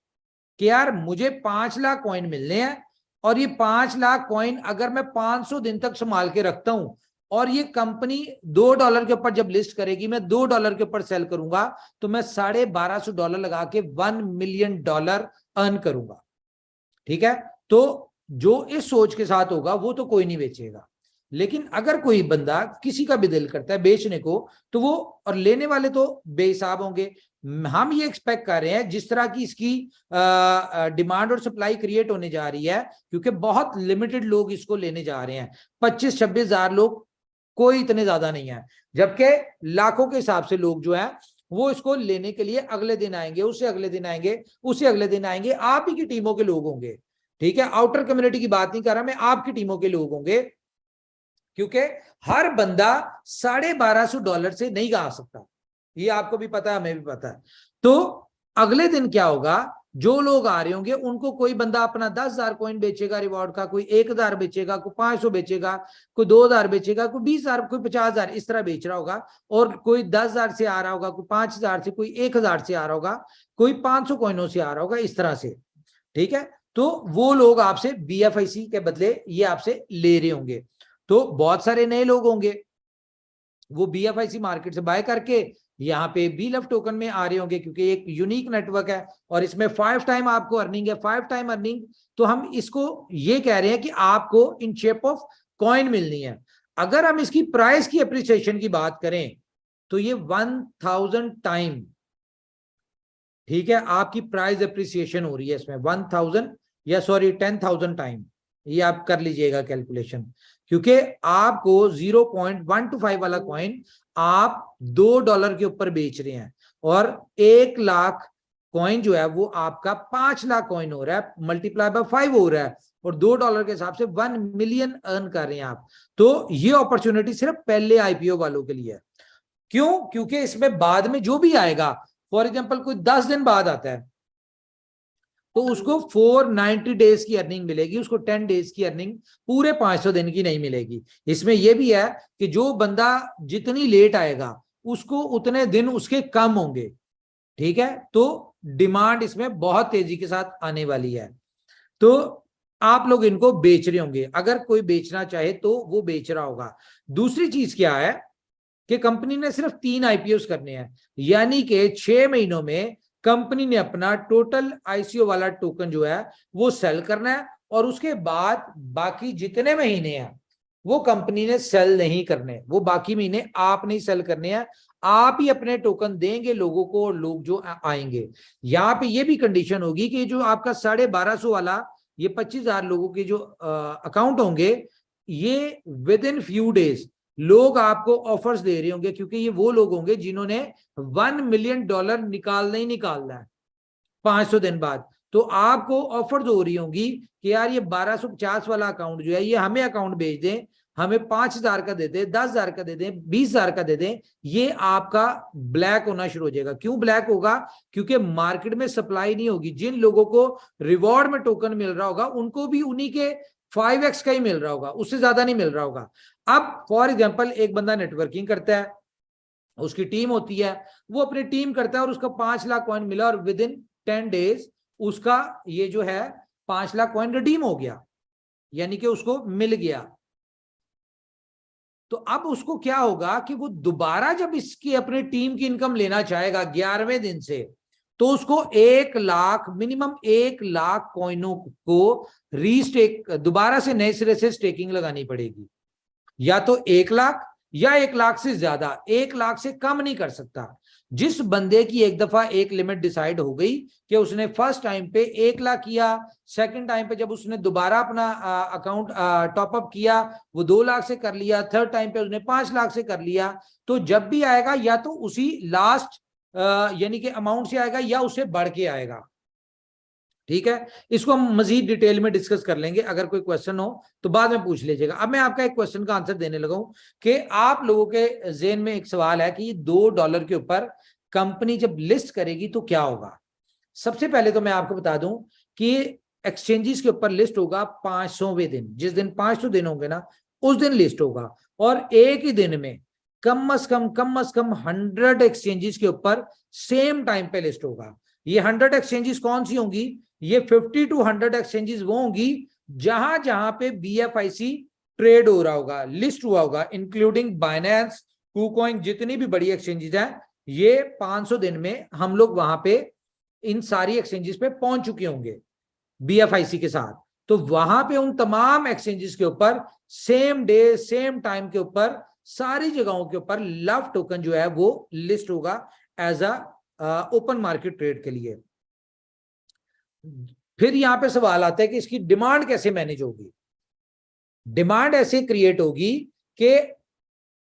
कि यार मुझे 5 लाख कॉइन मिलने हैं और ये 5 लाख कॉइन अगर मैं 500 दिन तक संभाल के रखता हूं और ये कंपनी $2 के ऊपर जब लिस्ट करेगी, मैं $2 के ऊपर सेल करूंगा, तो मैं $1250 लगा के $1 मिलियन अर्न करूंगा। ठीक है, तो जो इस सोच के साथ होगा वो तो कोई नहीं बेचेगा। लेकिन अगर कोई बंदा, किसी का भी दिल करता है बेचने को, तो वो, और लेने वाले तो बेहिसाब होंगे। हम ये एक्सपेक्ट कर रहे हैं जिस तरह की इसकी डिमांड और सप्लाई क्रिएट होने जा रही है, क्योंकि बहुत लिमिटेड लोग इसको लेने जा रहे हैं, 25-26 हजार लोग, कोई इतने ज्यादा नहीं है, जबकि लाखों के हिसाब से लोग जो है वो इसको लेने के लिए अगले दिन आएंगे, उससे अगले दिन आएंगे, उससे अगले दिन आएंगे। आप ही की टीमों के लोग होंगे। ठीक है, आउटर कम्युनिटी की बात नहीं कर रहा मैं, आपकी टीमों के लोग होंगे, क्योंकि हर बंदा $1250 से नहीं गा सकता। ये आपको भी पता है, हमें भी पता है। तो अगले दिन क्या होगा, जो लोग आ रहे होंगे उनको कोई बंदा अपना 10,000 कॉइन बेचेगा रिवॉर्ड का, कोई 1,000 बेचेगा, कोई 500 बेचेगा, कोई 2,000 बेचेगा, कोई 20,000, कोई 50,000, इस तरह बेच रहा होगा। और कोई 10,000 से आ रहा होगा, कोई 5,000 से, कोई 1,000 से आ रहा होगा, कोई 500 कॉइनों से आ रहा होगा, इस तरह से। ठीक है, तो वो लोग आपसे BFIC के बदले ये आपसे ले रहे होंगे। तो बहुत सारे नए लोग होंगे, वो BFIC मार्केट से बाय करके यहाँ पे BLUV टोकन में आ रहे होंगे, क्योंकि एक यूनिक नेटवर्क है और इसमें 5 टाइम आपको अर्निंग है, 5 टाइम अर्निंग। तो हम इसको ये कह रहे हैं कि आपको इन शेप ऑफ कॉइन मिलनी है। अगर हम इसकी प्राइस की अप्रिसिएशन की बात करें तो ये 1000 टाइम, ठीक है, आपकी प्राइस अप्रिसिएशन हो रही है इसमें 1000 या सॉरी 10,000 टाइम। ये आप कर लीजिएगा कैलकुलेशन, क्योंकि आपको 0.125 वाला कॉइन आप $2 के ऊपर बेच रहे हैं, और 1 लाख कॉइन जो है वो आपका 5 लाख कॉइन हो रहा है, मल्टीप्लाई बाय 5 हो रहा है, और $2 के हिसाब से 1 मिलियन अर्न कर रहे हैं आप। तो ये अपॉर्चुनिटी सिर्फ पहले IPO वालों के लिए है। क्यों? क्योंकि इसमें बाद में जो भी आएगा, फॉर एग्जाम्पल कोई 10 दिन बाद आता है तो उसको 490 डेज की अर्निंग मिलेगी, उसको 10 डेज की अर्निंग पूरे 500 दिन की नहीं मिलेगी। इसमें यह भी है कि जो बंदा जितनी लेट आएगा उसको उतने दिन उसके कम होंगे। ठीक है, तो डिमांड इसमें बहुत तेजी के साथ आने वाली है। तो आप लोग इनको बेच रहे होंगे, अगर कोई बेचना चाहे तो वो बेच रहा होगा। दूसरी चीज क्या है कि कंपनी ने सिर्फ 3 IPOs करने हैं, यानी कि 6 महीनों में कंपनी ने अपना टोटल ICO वाला टोकन जो है वो सेल करना है, और उसके बाद बाकी जितने महीने हैं वो कंपनी ने सेल नहीं करने, वो बाकी महीने आप नहीं सेल करने हैं, आप ही अपने टोकन देंगे लोगों को, और लोग जो आएंगे। यहाँ पे ये भी कंडीशन होगी कि जो आपका 1250 वाला, ये 25,000 लोगों के जो अकाउंट होंगे, ये विद इन फ्यू डेज लोग आपको ऑफर्स दे रहे होंगे, क्योंकि ये वो लोग होंगे जिन्होंने $1 मिलियन निकालना ही निकालना है 500 दिन बाद। तो आपको ऑफर्स हो रही होंगी कि यार ये 1250 वाला अकाउंट जो है ये हमें अकाउंट भेज दें, हमें 5,000 का दे दें, 10,000 का दे दें, 20,000 का दे दें। ये आपका ब्लैक होना शुरू हो जाएगा। क्यों ब्लैक होगा? क्योंकि मार्केट में सप्लाई नहीं होगी। जिन लोगों को रिवॉर्ड में टोकन मिल रहा होगा उनको भी उन्हीं के 5x का ही मिल रहा होगा, उससे ज्यादा नहीं मिल रहा होगा। अब फॉर एग्जाम्पल एक बंदा नेटवर्किंग करता है, उसकी टीम होती है, वो अपनी टीम करता है और उसका 5 लाख कॉइन मिला, और विद इन 10 डेज उसका ये जो है 5 लाख कॉइन रिडीम हो गया, यानी कि उसको मिल गया। तो अब उसको क्या होगा कि वो दोबारा जब इसकी अपनी टीम की इनकम लेना चाहेगा 11वें दिन से, तो उसको 1 लाख, मिनिमम 1 लाख कॉइनों को रीस्टेक, दोबारा से नए सिरे से स्टेकिंग लगानी पड़ेगी। या तो 1 लाख या 1 लाख से ज्यादा, 1 लाख से कम नहीं कर सकता। जिस बंदे की एक दफा एक लिमिट डिसाइड हो गई कि उसने फर्स्ट टाइम पे 1 लाख किया, सेकंड टाइम पे जब उसने दोबारा अपना अकाउंट टॉपअप किया वो 2 लाख से कर लिया, थर्ड टाइम पे उसने 5 लाख से कर लिया, तो जब भी आएगा या तो उसी लास्ट यानी कि अमाउंट से आएगा या उससे बढ़ के आएगा। ठीक है, इसको हम मजीद डिटेल में डिस्कस कर लेंगे। अगर कोई क्वेश्चन हो तो बाद में पूछ लीजिएगा। अब मैं आपका एक क्वेश्चन का आंसर देने लगा हूं कि आप लोगों के ज़हन में एक सवाल है कि $2 के ऊपर कंपनी जब लिस्ट करेगी तो क्या होगा। सबसे पहले तो मैं आपको बता दूं कि एक्सचेंजेस के ऊपर लिस्ट होगा 500वें दिन, जिस दिन 500 दिन होंगे ना उस दिन लिस्ट होगा, और एक ही दिन में कम से कम 100 एक्सचेंजेस के ऊपर सेम टाइम पे लिस्ट होगा। ये 100 एक्सचेंजेस कौन सी होंगी? ये 50 to 100 एक्सचेंजेस वो होंगी जहां जहां पे BFIC ट्रेड हो रहा होगा, लिस्ट हुआ होगा, इंक्लूडिंग बाइनेंस, KuCoin, जितनी भी बड़ी एक्सचेंजेस हैं, ये 500 दिन में हम लोग वहां पे इन सारी एक्सचेंजेस पे पहुंच चुके होंगे BFIC के साथ। तो वहां पे उन तमाम एक्सचेंजेस के ऊपर सेम डे सेम टाइम के ऊपर सारी जगहों के ऊपर लव टोकन जो है वो लिस्ट होगा as a open market trade के लिए। फिर यहां पे सवाल आता है कि इसकी डिमांड कैसे मैनेज होगी? डिमांड ऐसे क्रिएट होगी कि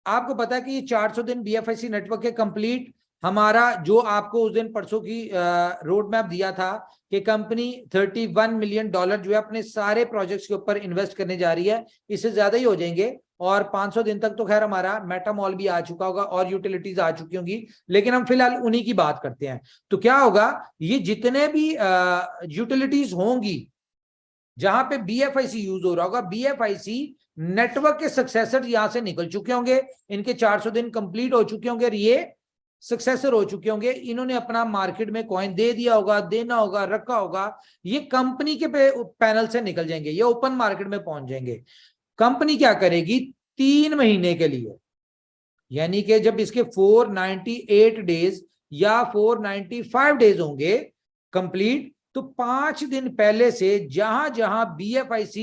आपको पता है कि ये 400 दिन BFIC नेटवर्क के कंप्लीट, हमारा जो आपको उस दिन परसों की रोड मैप दिया था कि कंपनी $31 मिलियन जो है अपने सारे प्रोजेक्ट्स के ऊपर इन्वेस्ट करने जा रही है, इससे ज्यादा ही हो जाएंगे। और 500 दिन तक तो खैर हमारा मेटा मॉल भी आ चुका होगा और यूटिलिटीज आ चुकी होंगी, लेकिन हम फिलहाल उन्हीं की बात करते हैं। तो क्या होगा, ये जितने भी यूटिलिटीज होंगी जहां पे BFIC यूज हो रहा होगा, BFIC नेटवर्क के सक्सेसर यहां से निकल चुके होंगे, इनके 400 दिन कंप्लीट हो चुके होंगे और ये सक्सेसर हो चुके होंगे, इन्होंने अपना मार्केट में कॉइन दे दिया होगा, देना होगा, रखा होगा, ये कंपनी के पैनल से निकल जाएंगे, ये ओपन मार्केट में पहुंच जाएंगे। कंपनी क्या करेगी, 3 महीने के लिए, यानी कि जब इसके 498 डेज या 495 डेज होंगे कंप्लीट, तो 5 दिन पहले से जहां जहां BFIC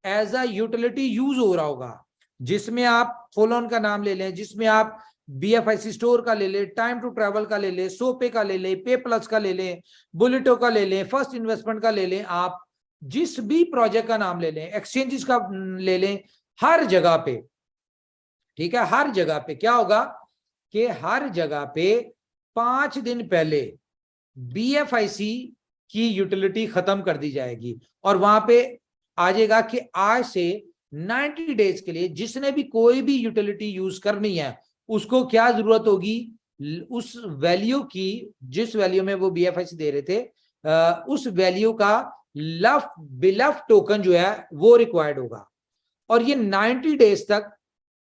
as a utility use हो रहा होगा, जिसमें आप फॉलोन का नाम ले लें, जिसमें आप BFIC स्टोर का ले लें, टाइम टू ट्रैवल का ले लें, सोपे का ले लें, पे प्लस का ले लें, बुलेटो का ले लें, फर्स्ट इन्वेस्टमेंट का ले लें, आप जिस भी प्रोजेक्ट का नाम ले लें, एक्सचेंजेस का ले लें, हर जगह पे, ठीक है, हर जगह पे क्या होगा कि हर जगह पे 5 दिन पहले BFIC की यूटिलिटी खत्म कर दी जाएगी और वहां पे आ जाएगा कि आज से 90 डेज के लिए जिसने भी कोई भी यूटिलिटी यूज करनी है उसको क्या जरूरत होगी, उस वैल्यू की, जिस वैल्यू में वो BFIC दे रहे थे, उस वैल्यू का बिलफ टोकन जो है वो रिक्वायर्ड होगा। और ये 90 डेज तक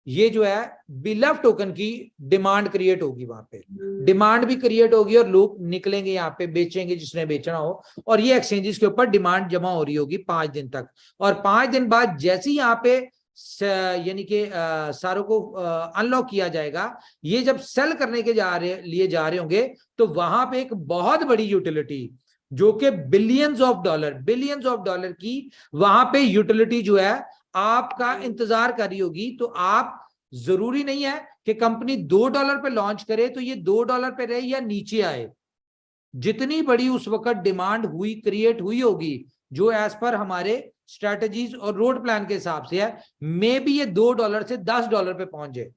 ये जो है बिलफ टोकन की डिमांड क्रिएट होगी, वहां पे डिमांड भी क्रिएट होगी और लोग निकलेंगे यहाँ पे, बेचेंगे जिसने बेचना हो, और ये एक्सचेंजेस के ऊपर डिमांड जमा हो रही होगी 5 दिन तक। और 5 दिन बाद जैसे ही यहाँ पे यानी कि सारों को अनलॉक किया जाएगा, ये जब सेल करने के लिए जा रहे होंगे, तो वहां पे एक बहुत बड़ी यूटिलिटी जो कि बिलियंस ऑफ डॉलर की वहां पे यूटिलिटी जो है आपका इंतजार कर रही होगी। तो आप, जरूरी नहीं है कि कंपनी $2 पे लॉन्च करे तो ये $2 पे रहे या नीचे आए, जितनी बड़ी उस वक्त डिमांड हुई, क्रिएट हुई होगी, जो एज पर हमारे स्ट्रेटजीज और रोड प्लान के हिसाब से है, मे बी ये $2 से $10 पे पहुंच जाए,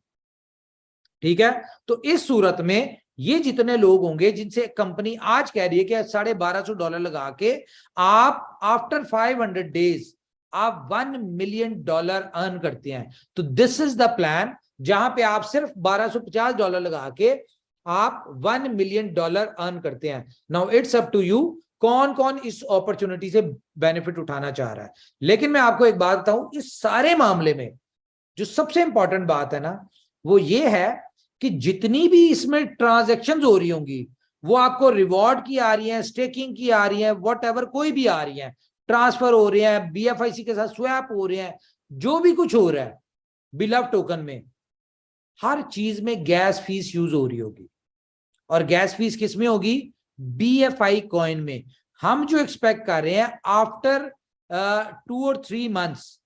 ठीक है। तो इस सूरत में ये जितने लोग होंगे जिनसे कंपनी आज कह रही है कि $1250 लगा के आप आफ्टर 500 डेज आप $1 मिलियन अर्न करते हैं, तो दिस इज द प्लान, जहां पे आप सिर्फ $1250 लगा के आप $1 मिलियन अर्न करते हैं। Now it's up to you, कौन कौन इस अपॉर्चुनिटी से बेनिफिट उठाना चाह रहा है। लेकिन मैं आपको एक बात बताऊं, इस सारे मामले में जो सबसे इंपॉर्टेंट बात है ना, वो ये है कि जितनी भी इसमें ट्रांजैक्शंस हो रही होंगी, वो आपको रिवॉर्ड की आ रही है, स्टेकिंग की आ रही है, व्हाटएवर कोई भी आ रही है, ट्रांसफर हो रहे हैं, BFIC के साथ स्वैप हो रहे हैं, जो भी कुछ हो रहा है बिलव टोकन में, हर चीज में गैस फीस यूज हो रही होगी। और गैस फीस किस में होगी, BFI कॉइन में। हम जो एक्सपेक्ट कर रहे हैं आफ्टर 2 और 3 मंथ्स,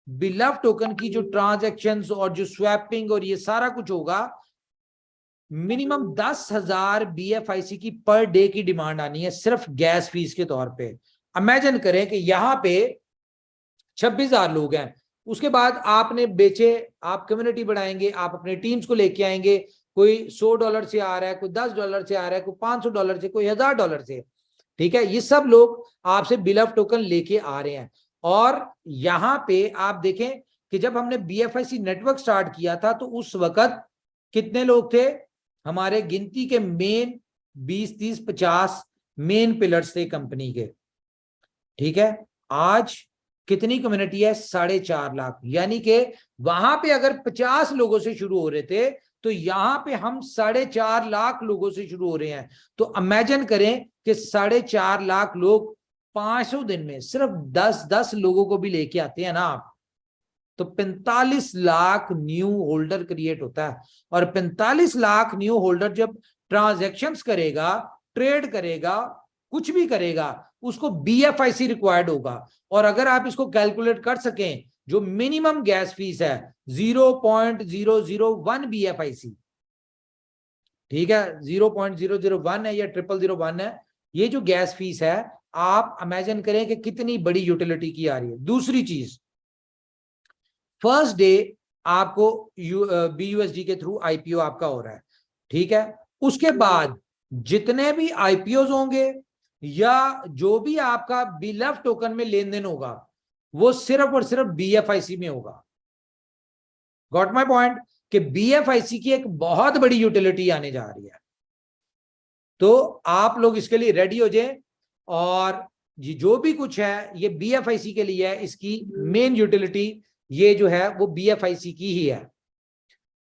बिलव टोकन की जो ट्रांजैक्शंस और जो स्वैपिंग और ये सारा कुछ होगा, मिनिमम 10,000 BFIC की पर डे की डिमांड आनी है सिर्फ गैस फीस के तौर पे। इमेजिन करें कि यहाँ पे 26,000 लोग हैं, उसके बाद आपने बेचे, आप कम्युनिटी बढ़ाएंगे, आप अपने टीम्स को लेके आएंगे, कोई $100 से आ रहा है, कोई $10 से आ रहा है, कोई $500 से, कोई $1,000 से, ठीक है। ये सब लोग आपसे बिलव टोकन लेके आ रहे हैं। और यहां पे आप देखें कि जब हमने BFIC नेटवर्क स्टार्ट किया था तो उस वक्त कितने लोग थे, हमारे गिनती के मेन 20, 30, 50 मेन पिलर्स थे कंपनी के, ठीक है। आज कितनी कम्युनिटी है? 4.5 लाख। यानी कि वहां पे अगर 50 लोगों से शुरू हो रहे थे तो यहाँ पे हम 4.5 लाख लोगों से शुरू हो रहे हैं। तो इमेजिन करें कि 4.5 लाख लोग 500 दिन में सिर्फ 10-10 लोगों को भी लेके आते हैं ना आप, तो 45 लाख न्यू होल्डर क्रिएट होता है। और 45 लाख न्यू होल्डर जब ट्रांजैक्शंस करेगा, ट्रेड करेगा, कुछ भी करेगा, उसको BFIC रिक्वायर्ड होगा। और अगर आप इसको कैलकुलेट कर सकें, जो मिनिमम गैस फीस है 0.001 BFIC, ठीक है, 0.001 है या 0001 है, ये जो गैस फीस है, आप इमेजिन करें कि कितनी बड़ी यूटिलिटी की आ रही है। दूसरी चीज, फर्स्ट डे आपको BUSD के थ्रू IPO आपका हो रहा है, ठीक है। उसके बाद जितने भी IPOs होंगे या जो भी आपका BLUF टोकन में लेन देन होगा, वो सिर्फ और सिर्फ BFIC में होगा। Got my point? कि BFIC की एक बहुत बड़ी यूटिलिटी आने जा रही है। तो आप लोग इसके लिए रेडी हो जाए, और ये जो भी कुछ है ये BFIC के लिए है। इसकी मेन यूटिलिटी ये जो है वो BFIC की ही है।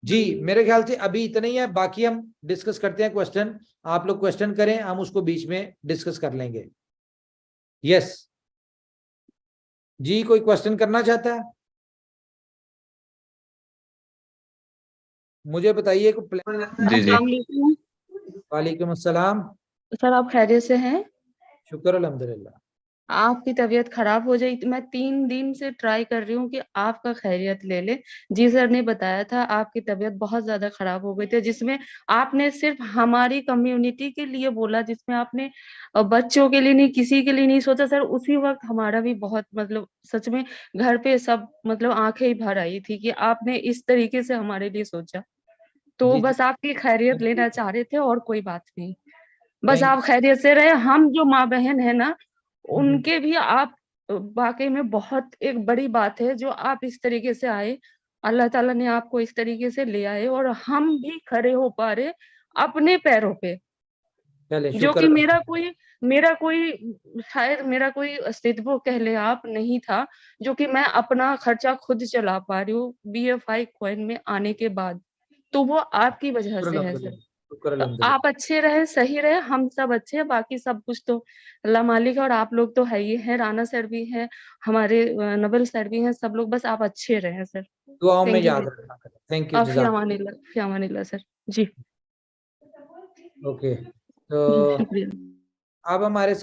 जी, मेरे ख्याल से अभी इतना ही है, बाकी हम डिस्कस करते हैं क्वेश्चन। आप लोग क्वेश्चन करें, हम उसको बीच में डिस्कस कर लेंगे। यस जी, कोई क्वेश्चन करना चाहता है? मुझे बताइए। जी जी। वालेकुम अस्सलाम। सर आप खैरियत से हैं? शुक्र अल्हम्दुलिल्लाह। आपकी तबीयत खराब हो जाए, मैं 3 दिन से ट्राई कर रही हूँ कि आपका खैरियत ले ले। जी सर ने बताया था आपकी तबीयत बहुत ज्यादा खराब हो गई थी, जिसमें आपने सिर्फ हमारी कम्युनिटी के लिए बोला, जिसमें आपने बच्चों के लिए नहीं, किसी के लिए नहीं सोचा। सर उसी वक्त हमारा भी बहुत मतलब सच में घर पे सब मतलब आंखें ही भर आई थी कि आपने इस तरीके से हमारे लिए सोचा। तो जी, बस आपकी खैरियत लेना चाह रहे थे और कोई बात नहीं। बस थैंक आप खैरियत से रहे। हम जो माँ बहन है ना, यू। उनके भी आप वाकई में बहुत एक बड़ी बात है जो आप इस तरीके से आए। अल्लाह ताला ने आपको इस तरीके से ले आए और हम भी खड़े हो पा रहे अपने पैरों पे, चले, जो कि शुक्र। मेरा कोई शायद मेरा कोई अस्तित्व कह ले आप नहीं था, जो कि मैं अपना खर्चा खुद चला पा रही हूँ BFI कॉइन में आने के बाद। तो वो आपकी वजह से है सर। शुक्र तो आप अल्हम्दुलिल्लाह। अच्छे रहे, सही रहे, हम सब अच्छे हैं, बाकी सब कुछ तो अल्लाह मालिक है। और आप लोग तो है ही है, राना सर भी है, हमारे नबल सर भी हैं, सब लोग बस आप अच्छे रहे सर। दुआओं में थैंक यू। याद रखना। थैंक यू, अब जज़ाक। फी अमानिल्लाह सर। जी ओके, जी तो शुक्रिया। अब हमारे साथ